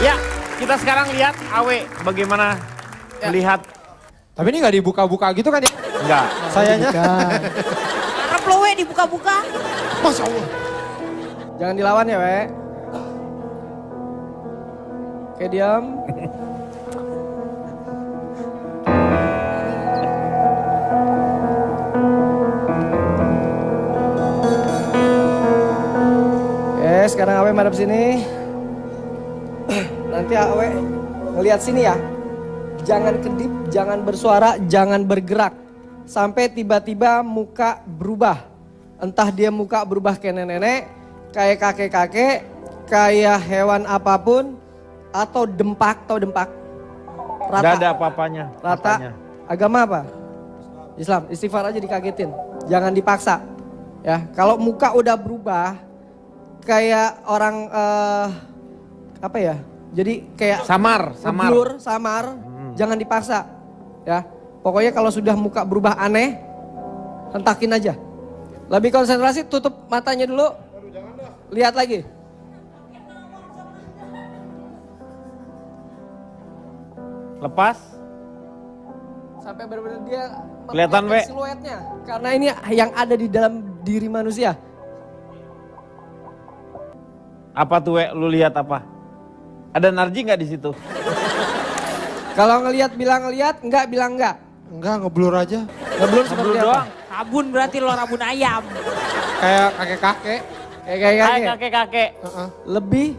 S2: Ya, kita sekarang lihat Awe bagaimana melihat.
S5: Tapi ini nggak dibuka-buka gitu kan ya?
S2: Enggak.
S5: Sayanya.
S4: Harap lo we dibuka-buka.
S5: Masya Allah.
S7: Jangan dilawan ya, We. Oke, diam. Oke, sekarang Awe madep sini. Nanti Awe ngelihat sini ya. Jangan kedip, jangan bersuara, jangan bergerak. Sampai tiba-tiba muka berubah. Entah dia muka berubah kayak nenek-nenek, kayak kakek-kakek, kayak hewan apapun, atau dempak, tau dempak? Rata.
S2: Gak ada apa-apanya.
S7: Rata.
S2: Apanya.
S7: Agama apa? Islam. Istighfar aja dikagetin. Jangan dipaksa. Ya, kalau muka udah berubah, kayak orang apa ya? Jadi kayak
S2: Samar.
S7: ngeblur, samar. Jangan dipaksa. Ya. Pokoknya kalau sudah muka berubah aneh, hentakin aja. Lebih konsentrasi, tutup matanya dulu. Lihat lagi.
S2: Lepas.
S7: Sampai benar-benar dia
S2: Kelihatan,
S7: memperlihatkan
S2: We.
S7: siluetnya. Karena ini yang ada di dalam diri manusia.
S2: Apa tuh, We? Lu lihat apa? Ada Narji nggak di situ?
S7: Kalau ngelihat bilang ngelihat, enggak bilang enggak.
S5: Enggak, ngeblur aja.
S7: Ngeblur seperti apa?
S2: doang.
S4: Rabun berarti lo rabun ayam.
S5: Kayak kakek-kakek.
S7: Kayak
S2: Kakek-kakek.
S7: lebih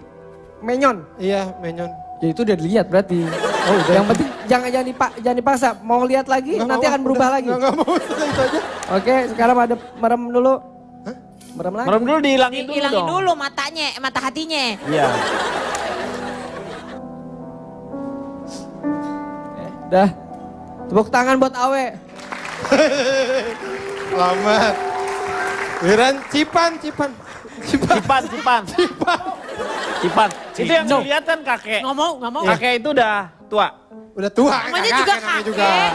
S7: menyon.
S5: Iya, menyon.
S7: Ya itu udah dilihat berarti. Oh, udah. Yang penting jangan dipaksa. Mau lihat lagi,
S5: Nggak
S7: nanti
S5: mau,
S7: akan berubah
S5: udah.
S7: lagi.
S5: Nggak mau, udah itu aja.
S7: Oke, sekarang ada merem dulu. Merem lagi.
S2: Merem dulu dihilangin dulu
S4: Hilangin
S2: dong.
S4: dulu matanya, mata hatinya.
S2: Iya.
S7: Dah. Tepuk tangan buat Awe.
S5: Selamat. Wiran, cipan.
S2: Cipan. Itu yang dilihat kan kakek.
S8: Nggak mau.
S2: Kakek itu udah tua.
S5: Udah tua.
S4: Namanya juga
S5: namanya
S4: kakek.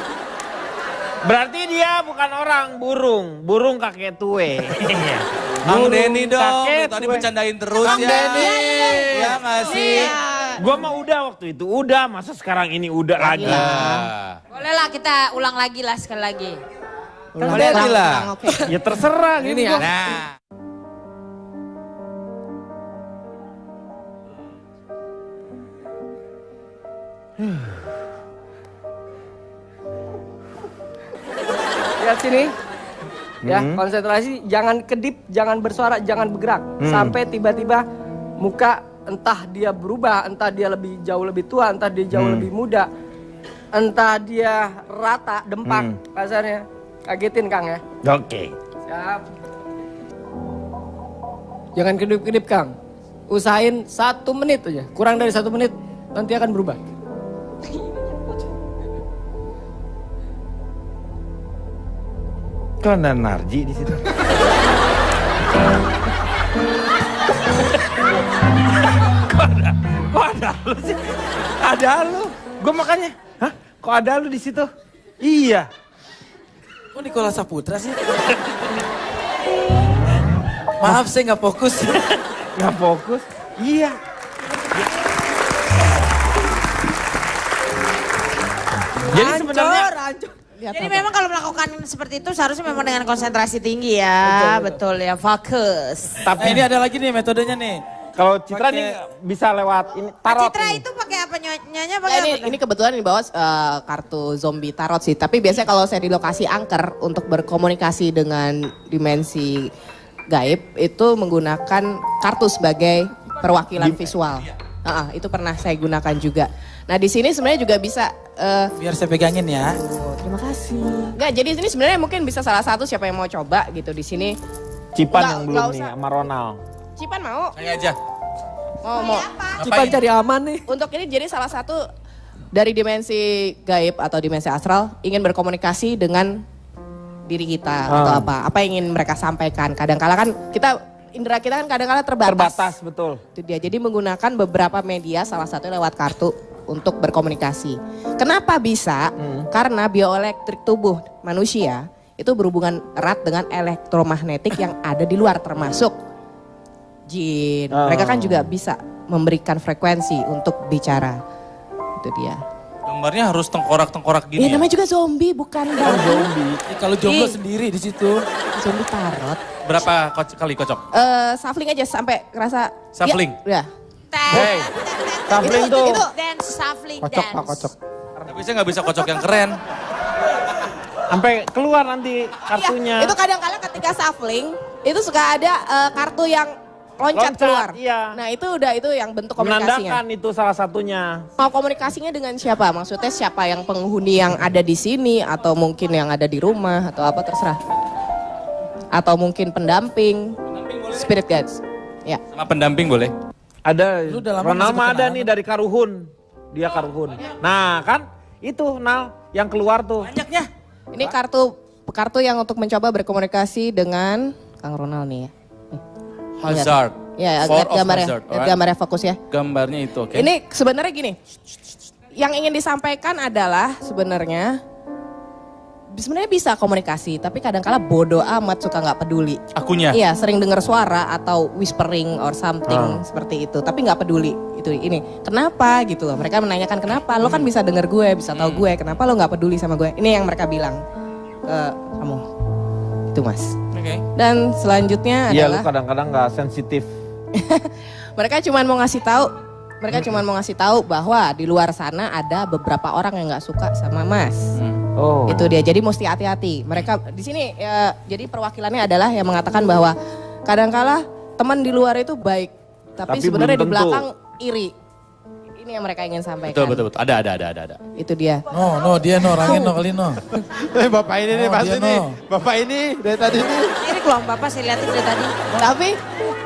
S2: Berarti dia bukan orang, burung kakek tue.
S9: Kang
S2: Burung
S9: Denny dong,
S2: kakek
S9: tadi
S2: tue.
S9: bercandain terus
S2: Kang
S9: ya.
S2: Denny.
S9: Ya nggak sih?
S2: Gua mah udah waktu itu, udah masa sekarang ini udah lagi.
S4: Boleh lah kita ulang lagi lah sekali lagi.
S9: Kang Denny lah.
S4: Oke.
S2: Ya terserah gitu.
S7: Ini ya.
S9: Nah,
S7: Lihat sini. Ya, konsentrasi, jangan kedip, jangan bersuara, jangan bergerak. Sampai tiba-tiba muka entah dia berubah, entah dia jauh lebih tua, entah dia jauh lebih muda. Entah dia rata, dempang kasarnya. Kagetin Kang ya.
S2: Oke.
S7: Siap. Jangan kedip-kedip Kang. Usahain 1 menit aja. Kurang dari 1 menit nanti akan berubah.
S2: Kok ada Narji di situ? Kok ada lu sih? Ada lu. Gue makanya, hah? Kok ada lu di situ? Iya.
S9: Kok Nikola Saputra sih? Maaf saya nggak fokus.
S2: Nggak fokus? Iya. Jadi sebenarnya
S4: Jadi memang kalau melakukan seperti itu seharusnya memang dengan konsentrasi tinggi ya. Betul ya, fokus.
S9: Tapi ini ada lagi nih metodenya nih.
S2: kalau Citra nih bisa lewat ini tarot.
S4: Citra
S2: ini.
S4: itu pakai apa nyonya? Pakai apa?
S6: Ini kebetulan di bawah kartu zombie tarot sih. Tapi biasanya kalau saya di lokasi angker untuk berkomunikasi dengan dimensi gaib itu menggunakan kartu sebagai perwakilan visual. Itu pernah saya gunakan juga. Nah di sini sebenarnya juga bisa.
S9: Biar saya pegangin ya.
S6: Terima kasih. Nggak, jadi ini sebenarnya mungkin bisa salah satu siapa yang mau coba gitu di sini.
S2: Cipan yang belum nih sama Ronald.
S6: Cipan mau?
S3: Saya aja.
S6: Mau.
S7: Cipan cari aman nih.
S6: Untuk ini jadi salah satu dari dimensi gaib atau dimensi astral ingin berkomunikasi dengan diri kita atau apa yang ingin mereka sampaikan. Kadang-kala kan indera kita kan kadang-kala terbatas.
S2: Terbatas, betul.
S6: Itu dia. Jadi menggunakan beberapa media, salah satunya lewat kartu untuk berkomunikasi. Kenapa bisa? Karena bioelektrik tubuh manusia itu berhubungan erat dengan elektromagnetik yang ada di luar, termasuk jin. Mereka kan juga bisa memberikan frekuensi untuk bicara. Itu dia.
S3: Gambarnya harus tengkorak-tengkorak gini.
S6: Namanya juga zombie, bukan zombie.
S9: Kalau jomblo sendiri di situ.
S6: Zombie tarot.
S3: Berapa kali kocok?
S6: Shuffling aja sampai ngerasa.
S3: Shuffling?
S6: Ya.
S2: Hey, shuffling tuh.
S4: Itu dance, shuffling
S5: Kocok
S4: dance.
S5: Pak, kocok.
S3: Tapi saya nggak bisa kocok yang keren.
S2: Sampai keluar nanti kartunya.
S6: Itu kadang-kadang ketika shuffling itu suka ada kartu yang loncat keluar.
S2: Iya.
S6: Nah itu yang bentuk komunikasinya.
S2: Menandakan itu salah satunya.
S6: Mau komunikasinya dengan siapa? Maksudnya siapa yang penghuni yang ada di sini atau mungkin yang ada di rumah atau apa terserah. Atau mungkin pendamping spirit guides. Ya.
S3: Sama pendamping boleh?
S2: Ada.
S9: Lu udah lama
S2: Ronald
S9: nggak
S2: mah
S9: sebut
S2: ada
S9: nama.
S2: nih dari Karuhun. Dia Karuhun. Nah kan itu Nal yang keluar tuh.
S9: Banyaknya.
S6: Ini kartu yang untuk mencoba berkomunikasi dengan Kang Ronald nih ya.
S3: Hazard.
S6: Ya,
S3: Four
S6: lihat
S3: of
S6: gambarnya.
S3: hazard,
S6: Lihat
S3: alright.
S6: gambarnya fokus ya.
S3: Gambarnya itu, oke.
S6: Ini sebenarnya gini. Yang ingin disampaikan adalah sebenarnya bisa komunikasi, tapi kadang-kala bodoh amat, suka nggak peduli.
S3: Akunya?
S6: Iya, sering dengar suara atau whispering or something seperti itu, tapi nggak peduli. Itu ini. Kenapa gitu loh? Mereka menanyakan kenapa? Lo kan bisa dengar gue, bisa tahu gue. Kenapa lo nggak peduli sama gue? Ini yang mereka bilang ke kamu. Itu Mas.
S3: Oke.
S6: Dan selanjutnya
S2: Iya, lu
S6: adalah
S2: kadang-kadang nggak sensitif.
S6: mereka cuma mau ngasih tahu bahwa di luar sana ada beberapa orang yang nggak suka sama Mas.
S2: Oh.
S6: Itu dia. Jadi mesti hati-hati. Mereka di sini ya, jadi perwakilannya adalah yang mengatakan bahwa kadangkala teman di luar itu baik, tapi sebenarnya
S2: belum
S6: di
S2: tentu.
S6: belakang iri. Ini yang mereka ingin sampaikan.
S3: Betul. Ada.
S6: Itu dia.
S9: No, dia no, orangnya no kali no.
S5: Bapak ini nih
S9: Oh,
S5: pasti
S9: dia
S5: nih.
S9: no.
S5: Bapak ini dari tadi nih.
S4: Ini keluang bapak saya lihatin dari tadi.
S6: Tapi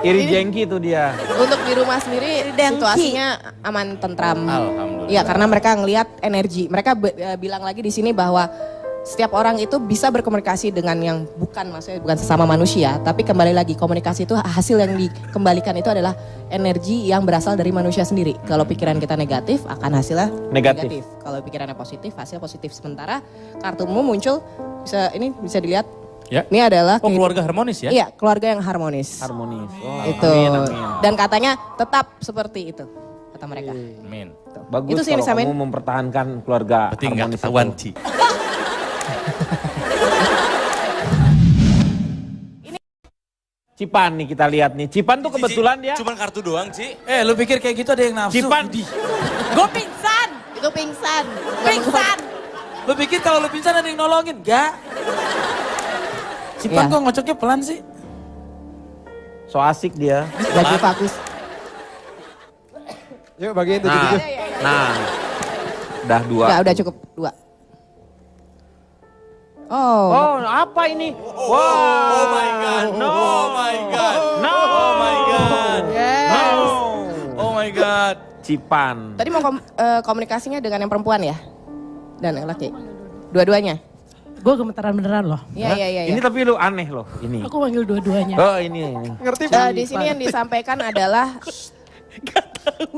S2: Iri jengki tuh dia.
S6: untuk di rumah sendiri
S4: Dengki.
S6: situasinya aman, tentram.
S3: Alhamdulillah.
S6: Iya, karena mereka ngelihat energi. Mereka bilang lagi di sini bahwa setiap orang itu bisa berkomunikasi dengan yang maksudnya bukan sesama manusia, tapi kembali lagi komunikasi itu hasil yang dikembalikan itu adalah energi yang berasal dari manusia sendiri. Kalau pikiran kita negatif, akan hasilnya
S2: Negatif.
S6: Kalau pikirannya positif, hasil positif. Sementara kartumu muncul bisa dilihat.
S3: Ya.
S6: Ini adalah
S3: keluarga harmonis ya?
S6: Iya, keluarga yang harmonis.
S2: Harmonis. Oh,
S6: Itu.
S2: amin.
S6: Dan katanya tetap seperti itu kata mereka.
S3: Amin.
S2: Bagus
S6: Itu sih yang
S2: kalau
S6: disamain.
S2: kamu mempertahankan keluarga
S3: Berarti nggak
S2: harmonis
S3: ketahuan,
S2: itu.
S3: Ci.
S2: Cipan nih kita lihat nih. Cipan tuh kebetulan dia.
S3: Cuman kartu doang, Ci.
S9: Lu pikir kayak gitu ada yang nafsu?
S2: Cipan.
S4: Gue pingsan.
S6: Itu pingsan.
S4: Pingsan.
S9: Lu pikir kalau lu pingsan ada yang nolongin? Enggak. Cipan
S6: Iya.
S9: kok ngocoknya pelan sih?
S2: So asik dia.
S6: Bagi bagus.
S5: Yuk bagiin
S2: Nah,
S5: tujuh.
S2: nah. Udah 2.
S6: Udah cukup 2. Oh.
S2: Oh, apa ini? Wow.
S9: Oh my God.
S2: No.
S9: Oh my God.
S2: No.
S9: Oh my God.
S2: No.
S9: Oh my God.
S2: Cipan.
S6: Tadi mau komunikasinya dengan yang perempuan ya? Dan yang laki? Dua-duanya?
S8: Gue gemetaran beneran loh.
S6: Iya.
S2: Ini tapi lu aneh loh, ini.
S8: Aku manggil dua-duanya.
S2: Oh, ini.
S5: Ngerti
S6: Di sini yang disampaikan adalah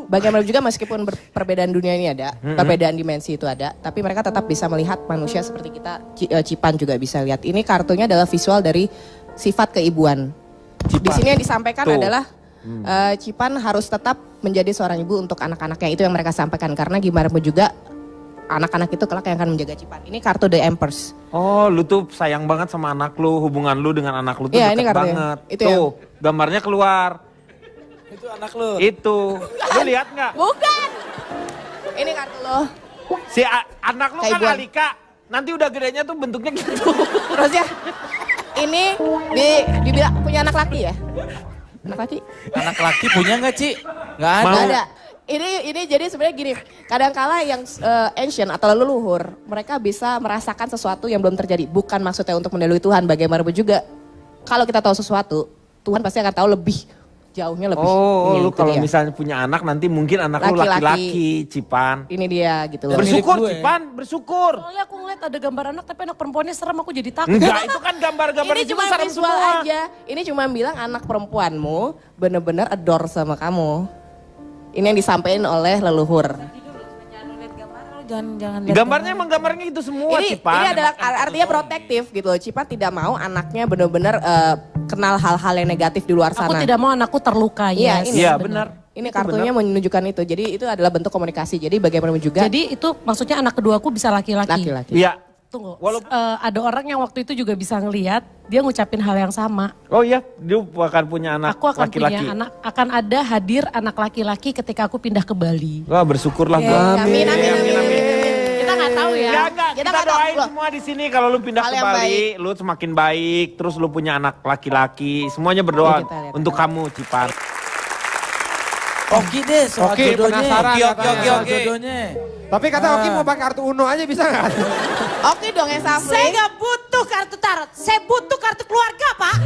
S6: bagaimana juga meskipun perbedaan dunia ini ada, perbedaan dimensi itu ada, tapi mereka tetap bisa melihat manusia seperti kita. Cipan juga bisa lihat. Ini kartunya adalah visual dari sifat keibuan. Di sini yang disampaikan
S2: Tuh.
S6: adalah Cipan harus tetap menjadi seorang ibu untuk anak-anaknya. Itu yang mereka sampaikan karena gimana pun juga anak-anak itu kelak yang akan menjaga Cipan. Ini kartu The Empress.
S2: Oh, lu tuh sayang banget sama anak lu, hubungan lu dengan anak lu tuh
S6: Iya,
S2: deket
S6: ini kartunya.
S2: banget.
S6: Itu
S2: Tuh, gambarnya keluar.
S9: Itu anak lu.
S2: Itu. Lu lihat nggak?
S6: Bukan. Ini kartu lo.
S2: Si anak lu kan
S6: Keibuan.
S2: Alika. Nanti udah gedenya tuh bentuknya gitu.
S6: Terus ya, ini dibilang punya anak laki ya? Anak laki?
S9: Anak laki punya nggak, Ci? Nggak ada.
S6: Nggak ada. Ini jadi sebenarnya gini, kadangkala yang ancient atau leluhur, mereka bisa merasakan sesuatu yang belum terjadi. Bukan maksudnya untuk mendahului Tuhan, bagaimanapun juga. Kalau kita tahu sesuatu, Tuhan pasti akan tahu lebih, jauhnya lebih.
S2: Oh,
S6: Ini,
S2: lu
S6: itu
S2: kalau
S6: dia.
S2: misalnya punya anak nanti mungkin anak lu
S6: Laki-laki.
S2: laki-laki, Cipan.
S6: Ini dia gitu loh.
S2: Bersyukur
S9: Milik gue.
S2: Cipan, bersyukur.
S8: Soalnya aku ngeliat ada gambar anak tapi anak perempuannya serem, aku jadi takut.
S2: Enggak, itu kan gambar-gambar
S6: Ini
S2: itu
S6: cuma
S2: serem
S6: visual
S2: semua.
S6: aja. Ini cuma bilang anak perempuanmu bener-bener adore sama kamu. Ini yang disampaikan oleh leluhur.
S9: Jangan
S2: Gambarnya emang gambarnya itu semua,
S6: Ini
S2: Cipan.
S6: adalah artinya protektif gitu loh. Cipan tidak mau anaknya bener-bener kenal hal-hal yang negatif di luar
S8: Aku
S6: sana.
S8: tidak mau anakku terlukai.
S6: Iya,
S8: yes.
S6: ini.
S2: Iya, benar.
S6: Ini
S2: Itu
S6: kartunya menunjukkan itu. Jadi itu adalah bentuk komunikasi. Jadi bagaimanapun juga
S8: Jadi itu maksudnya anak keduaku bisa laki-laki.
S6: laki-laki.
S2: Iya.
S8: Tunggu,
S2: Walaupun-
S8: ada orang yang waktu itu juga bisa ngelihat, dia ngucapin hal yang sama.
S2: Oh iya, dia akan punya anak
S8: Aku akan
S2: laki-laki.
S8: punya anak, akan ada hadir anak laki-laki ketika aku pindah ke Bali.
S2: Wah, bersyukurlah
S6: Iya,
S2: gua.
S6: amin, amin.
S8: Kita nggak tahu ya.
S2: Enggak,
S6: Kita
S2: kita
S6: nggak tahu,
S2: doain
S6: loh.
S2: semua di sini kalau lu pindah
S6: Hal
S2: ke
S6: yang
S2: Bali,
S6: baik.
S2: lu semakin baik, terus lu punya anak laki-laki, semuanya berdoa
S6: Kita lihat.
S2: untuk kamu, Cipan.
S9: Oke deh, soal
S5: Oke,
S9: jodohnya.
S5: penasaran
S9: Oke,
S5: katanya.
S9: soal jodohnya.
S5: Tapi kata Oki mau pakai kartu Uno aja bisa nggak?
S6: Oke dong yang
S4: Saya
S6: shuffling.
S4: nggak butuh kartu tarot, saya butuh kartu keluarga, Pak.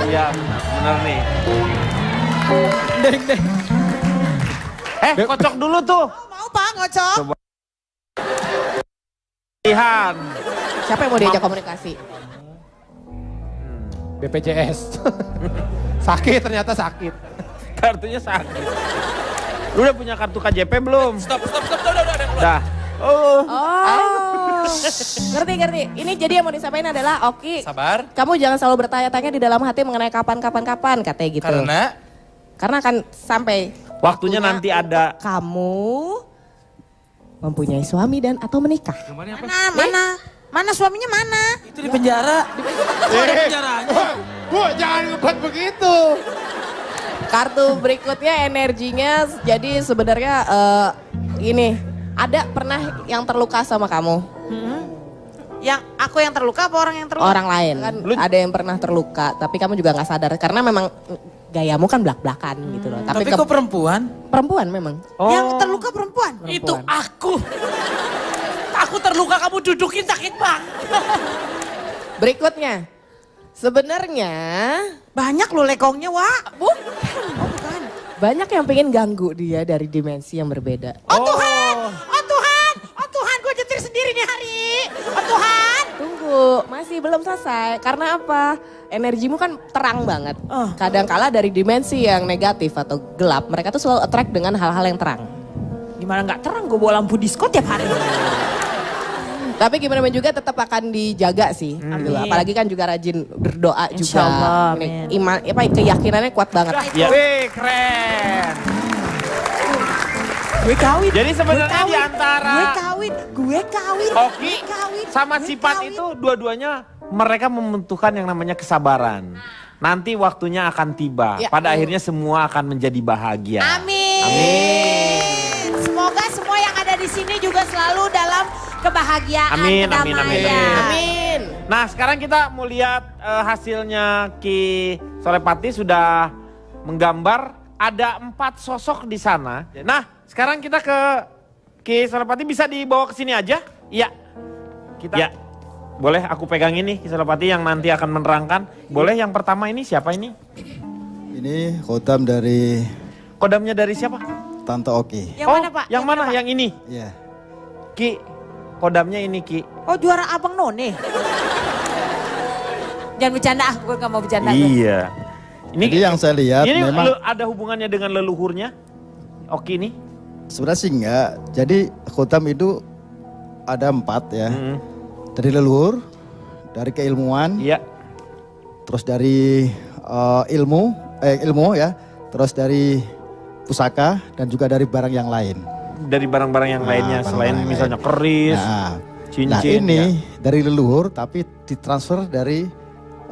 S2: Iya, benar nih. Kocok dulu tuh.
S4: Mau Pak ngocok?
S2: Coba. Lihat.
S6: Siapa yang mau diajak komunikasi?
S5: BPJS. Sakit ternyata sakit.
S2: Kartunya sakit. Lu udah punya kartu KJP belum?
S9: Stop, udah.
S2: Dah. Oh.
S6: Oh, ngerti. Ini jadi yang mau disampaikan adalah Oki.
S9: Sabar.
S6: Kamu jangan selalu bertanya-tanya di dalam hati mengenai kapan, katanya gitu. Karena akan sampai
S2: Waktunya nanti ada.
S6: kamu mempunyai suami dan atau menikah.
S4: Mana suaminya mana?
S9: Itu di penjara. Di penjaranya.
S5: Bu, jangan ngebuat begitu.
S6: Kartu berikutnya energinya jadi sebenarnya ini ada pernah yang terluka sama kamu?
S4: Yang aku yang terluka apa orang yang terluka?
S6: Orang lain kan ada yang pernah terluka tapi kamu juga nggak sadar karena memang gayamu kan belak-belakan gitu loh.
S9: Tapi kok perempuan?
S6: Perempuan memang.
S4: Yang terluka perempuan?
S8: Itu aku. Aku terluka, kamu dudukin sakit banget.
S6: Berikutnya sebenarnya
S4: Banyak lo lekongnya, Wak.
S6: bukan. Banyak yang pengen ganggu dia dari dimensi yang berbeda.
S4: Oh Tuhan, oh Tuhan, oh Tuhan, gue nyetir sendiri nih hari. Oh Tuhan.
S6: Tunggu, masih belum selesai. Karena apa? Energimu kan terang banget. Kadangkala dari dimensi yang negatif atau gelap, mereka tuh selalu attract dengan hal-hal yang terang.
S4: Gimana nggak terang, gue bawa lampu disko tiap hari.
S6: Tapi gimana juga tetap akan dijaga sih. Gitu. Apalagi kan juga rajin berdoa
S4: Insya
S6: juga.
S4: Allah,
S6: Nih,
S4: amin.
S6: iman, keyakinannya kuat banget.
S2: Ya. Wih, keren.
S4: Gue kawin.
S2: Jadi sebenarnya di antara
S4: Gue kawin.
S2: Oki sama Cipan itu dua-duanya mereka membutuhkan yang namanya kesabaran. Nanti waktunya akan tiba.
S6: Ya.
S2: Pada akhirnya semua akan menjadi bahagia.
S4: Amin.
S2: Amin.
S4: Semoga semua yang ada di sini juga selalu dalam kebahagiaan,
S2: Amin, amin,
S4: kedamaian.
S6: Amin.
S2: Nah sekarang kita mau lihat hasilnya Ki Solepati sudah menggambar ada 4 sosok di sana. Nah sekarang kita ke Ki Solepati, bisa dibawa ke sini aja? Iya. Kita. Ya. Boleh aku pegang ini Ki Solepati yang nanti akan menerangkan. Boleh yang pertama ini siapa ini?
S11: Ini kodam dari
S2: Kodamnya dari siapa?
S11: Tante Oki.
S4: Yang mana Pak?
S2: Yang mana? Yang ini?
S11: Iya.
S2: Ki, kodamnya ini Ki.
S4: Oh juara Abang None. Jangan bercanda, gue gak mau bercanda.
S2: Iya.
S11: Jadi yang saya lihat
S2: ini
S11: memang
S2: ada hubungannya dengan leluhurnya? Oki nih?
S11: sebenarnya sih enggak. Jadi kodam itu ada 4 ya. Dari leluhur, dari keilmuan, terus dari ilmu ya, terus dari pusaka dan juga dari barang yang lain.
S2: Dari barang-barang yang lainnya selain misalnya keris, cincin.
S11: Nah ini dari leluhur tapi ditransfer dari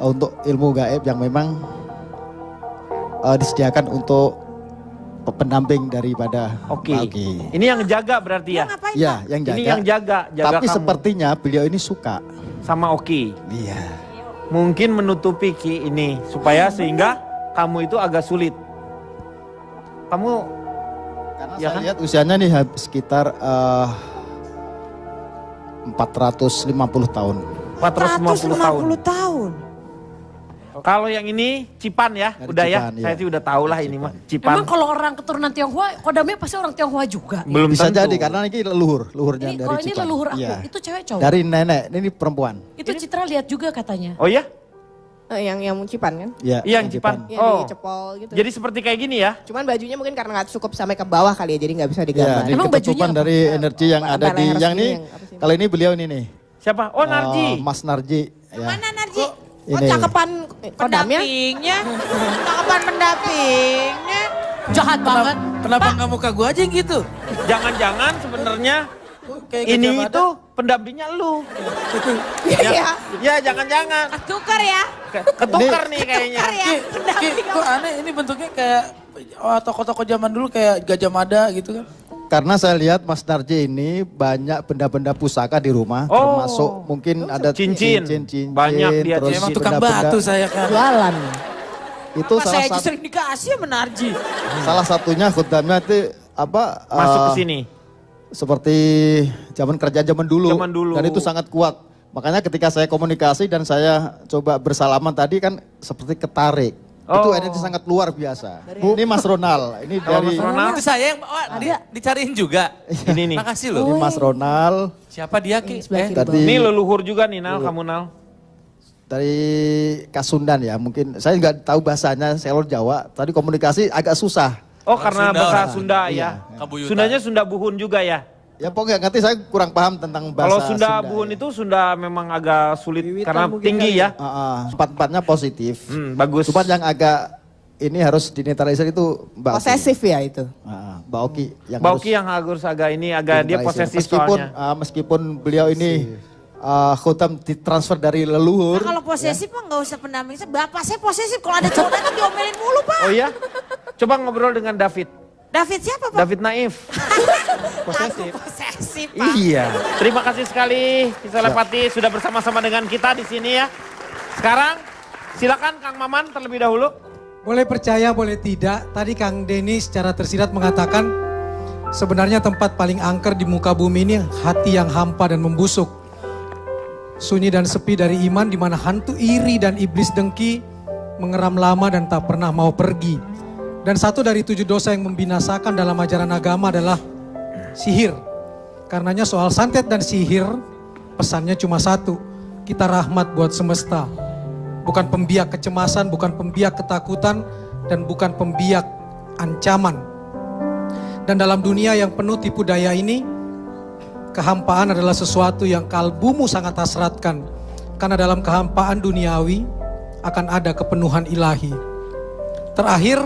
S11: untuk ilmu gaib yang memang disediakan untuk pendamping daripada
S2: Oke.
S11: Pak Oki.
S2: Ini yang jaga berarti ya?
S11: Iya, yang jaga.
S2: Ini yang jaga
S11: Tapi
S2: kamu.
S11: sepertinya beliau ini suka
S2: sama Oki.
S11: Iya.
S2: Mungkin menutupi Ki ini supaya sehingga kamu itu agak sulit. Kamu
S11: karena
S2: ya
S11: saya
S2: kan?
S11: lihat usianya nih sekitar 450 tahun.
S2: 450 tahun.
S4: tahun.
S2: Kalau yang ini Cipan ya,
S11: Dari
S2: udah
S11: Cipan,
S2: ya. Saya sih udah tahu lah ini mah. Cipan.
S8: Emang kalau orang keturunan Tionghoa, kodamnya pasti orang Tionghoa juga.
S2: Belum
S11: Bisa
S2: tentu.
S11: jadi karena ini leluhurnya
S8: Ini,
S11: dari
S8: kalau ini
S11: Cipan.
S8: leluhur aku,
S11: Iya.
S8: itu cewek cowok.
S11: Dari nenek, ini perempuan.
S8: Itu Citra lihat juga katanya.
S2: Oh ya?
S6: Yang Cipan kan?
S11: Iya,
S2: Iya, yang Cipan.
S6: Yang
S2: Oh.
S6: dicepol gitu.
S2: Jadi seperti kayak gini ya?
S6: Cuman bajunya mungkin karena nggak cukup sampai ke bawah kali ya, jadi nggak bisa
S11: Iya,
S6: digambar.
S11: ini ketutupan dari energi yang ada di yang ini. Kalau ini beliau ini nih.
S2: Siapa? Oh Narji.
S11: Mas Narji. Ya.
S4: Mana Narji?
S6: Oh
S11: Ini.
S6: cakepan kodamnya?
S4: Pendampingnya. Cakepan pendampingnya.
S8: Jahat banget.
S9: Kenapa nggak muka gua aja yang gitu?
S2: Jangan-jangan sebenarnya
S9: Kayak
S2: ini
S9: Gajah Mada.
S2: itu pendampingnya lu.
S6: Iya.
S2: Ya jangan-jangan.
S4: Tukar ya.
S2: Ketukar nih kayaknya.
S4: Tukar ya.
S9: Ki, kok aneh ini bentuknya kayak toko-toko zaman dulu kayak Gajah Mada gitu kan.
S11: Karena saya lihat Mas Narji ini banyak benda-benda pusaka di rumah,
S2: Oh.
S11: termasuk mungkin ada
S2: Cincin.
S11: cincin,
S2: Banyak dia
S11: terus
S9: Emang tukang
S11: benda-benda.
S9: batu saya kan.
S6: Jualan.
S11: Itu
S4: Pas saya sering dikasih sama Narji.
S11: salah satunya khutbahnya itu apa?
S2: Masuk ke sini.
S11: Seperti zaman kerajaan zaman dulu.
S2: Zaman dulu.
S11: Dan itu sangat kuat. Makanya ketika saya komunikasi dan saya coba bersalaman tadi kan seperti ketarik. Itu
S2: Oh.
S11: energi sangat luar biasa. Ini Mas Ronald, ini dari
S2: Mas Ronald.
S9: Itu saya yang dicariin juga.
S2: Ini nih.
S9: Makasih loh.
S11: ini Mas Ronald
S9: Siapa dia Ki?
S11: tadi
S2: Ini leluhur juga nih Nal, kamu Nal.
S11: dari Kasundan ya. Mungkin saya nggak tahu bahasanya, selor Jawa. Tadi komunikasi agak susah.
S2: Oh karena
S9: Sunda.
S2: bahasa Sunda
S11: Iya.
S2: ya.
S9: Kabuyutan.
S2: Sundanya Sunda Buhun juga ya.
S11: Ya pokoknya nanti saya kurang paham tentang bahasa
S2: Kalau Sunda
S11: Sunda,
S2: Buhun
S11: ya.
S2: itu Sunda memang agak sulit karena
S5: mungkin
S2: tinggi
S5: kali
S2: ya.
S11: Empat-empatnya positif.
S2: Bagus.
S11: Cuman yang agak ini harus dinetralisir itu Mbak Oki.
S6: Posesif ya itu.
S11: Mbak Oki yang
S2: Bauki yang harus agak ini agak dia
S11: dinetralisir.
S2: posesif soalnya.
S11: Meskipun beliau ini khutam ditransfer dari leluhur.
S4: Nah, kalau posesif mah nggak usah pendamping. Bapak saya posesif, kalau ada cowok datang diomelin mulu Pak.
S2: Oh iya? Coba ngobrol dengan David.
S4: David siapa Pak?
S2: David Naif.
S4: Posesif. Posesif Pak.
S2: Iya. Terima kasih sekali Solepati sudah bersama-sama dengan kita di sini ya. Sekarang silakan Kang Maman terlebih dahulu.
S10: Boleh percaya, boleh tidak. Tadi Kang Denny secara tersirat mengatakan sebenarnya tempat paling angker di muka bumi ini hati yang hampa dan membusuk. Sunyi dan sepi dari iman di mana hantu iri dan iblis dengki mengeram lama dan tak pernah mau pergi. Dan satu dari 7 dosa yang membinasakan dalam ajaran agama adalah sihir. Karenanya soal santet dan sihir pesannya cuma satu. Kita rahmat buat semesta. Bukan pembiak kecemasan, bukan pembiak ketakutan, dan bukan pembiak ancaman. Dan dalam dunia yang penuh tipu daya ini, kehampaan adalah sesuatu yang kalbumu sangat hasratkan. Karena dalam kehampaan duniawi akan ada kepenuhan ilahi. Terakhir,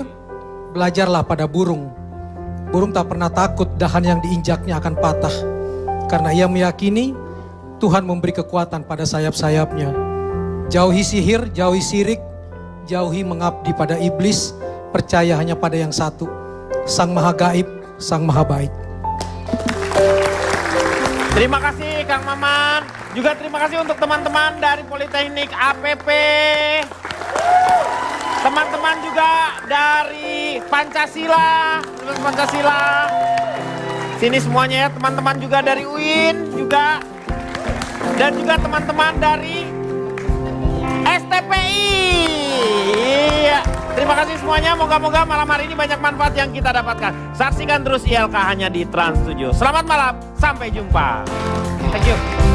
S10: belajarlah pada burung. Burung tak pernah takut dahan yang diinjaknya akan patah. Karena ia meyakini Tuhan memberi kekuatan pada sayap-sayapnya. Jauhi sihir, jauhi syirik, jauhi mengabdi pada iblis, percaya hanya pada yang satu, Sang Maha Gaib, Sang Maha Baik.
S2: Terima kasih Kang Maman. Juga terima kasih untuk teman-teman dari Politeknik APP. Teman-teman juga dari Pancasila. Sini semuanya ya, teman-teman juga dari UIN juga. Dan juga teman-teman dari STPI. Iya. Terima kasih semuanya, moga-moga malam hari ini banyak manfaat yang kita dapatkan. Saksikan terus ILK hanya di Trans 7. Selamat malam, sampai jumpa. Thank you.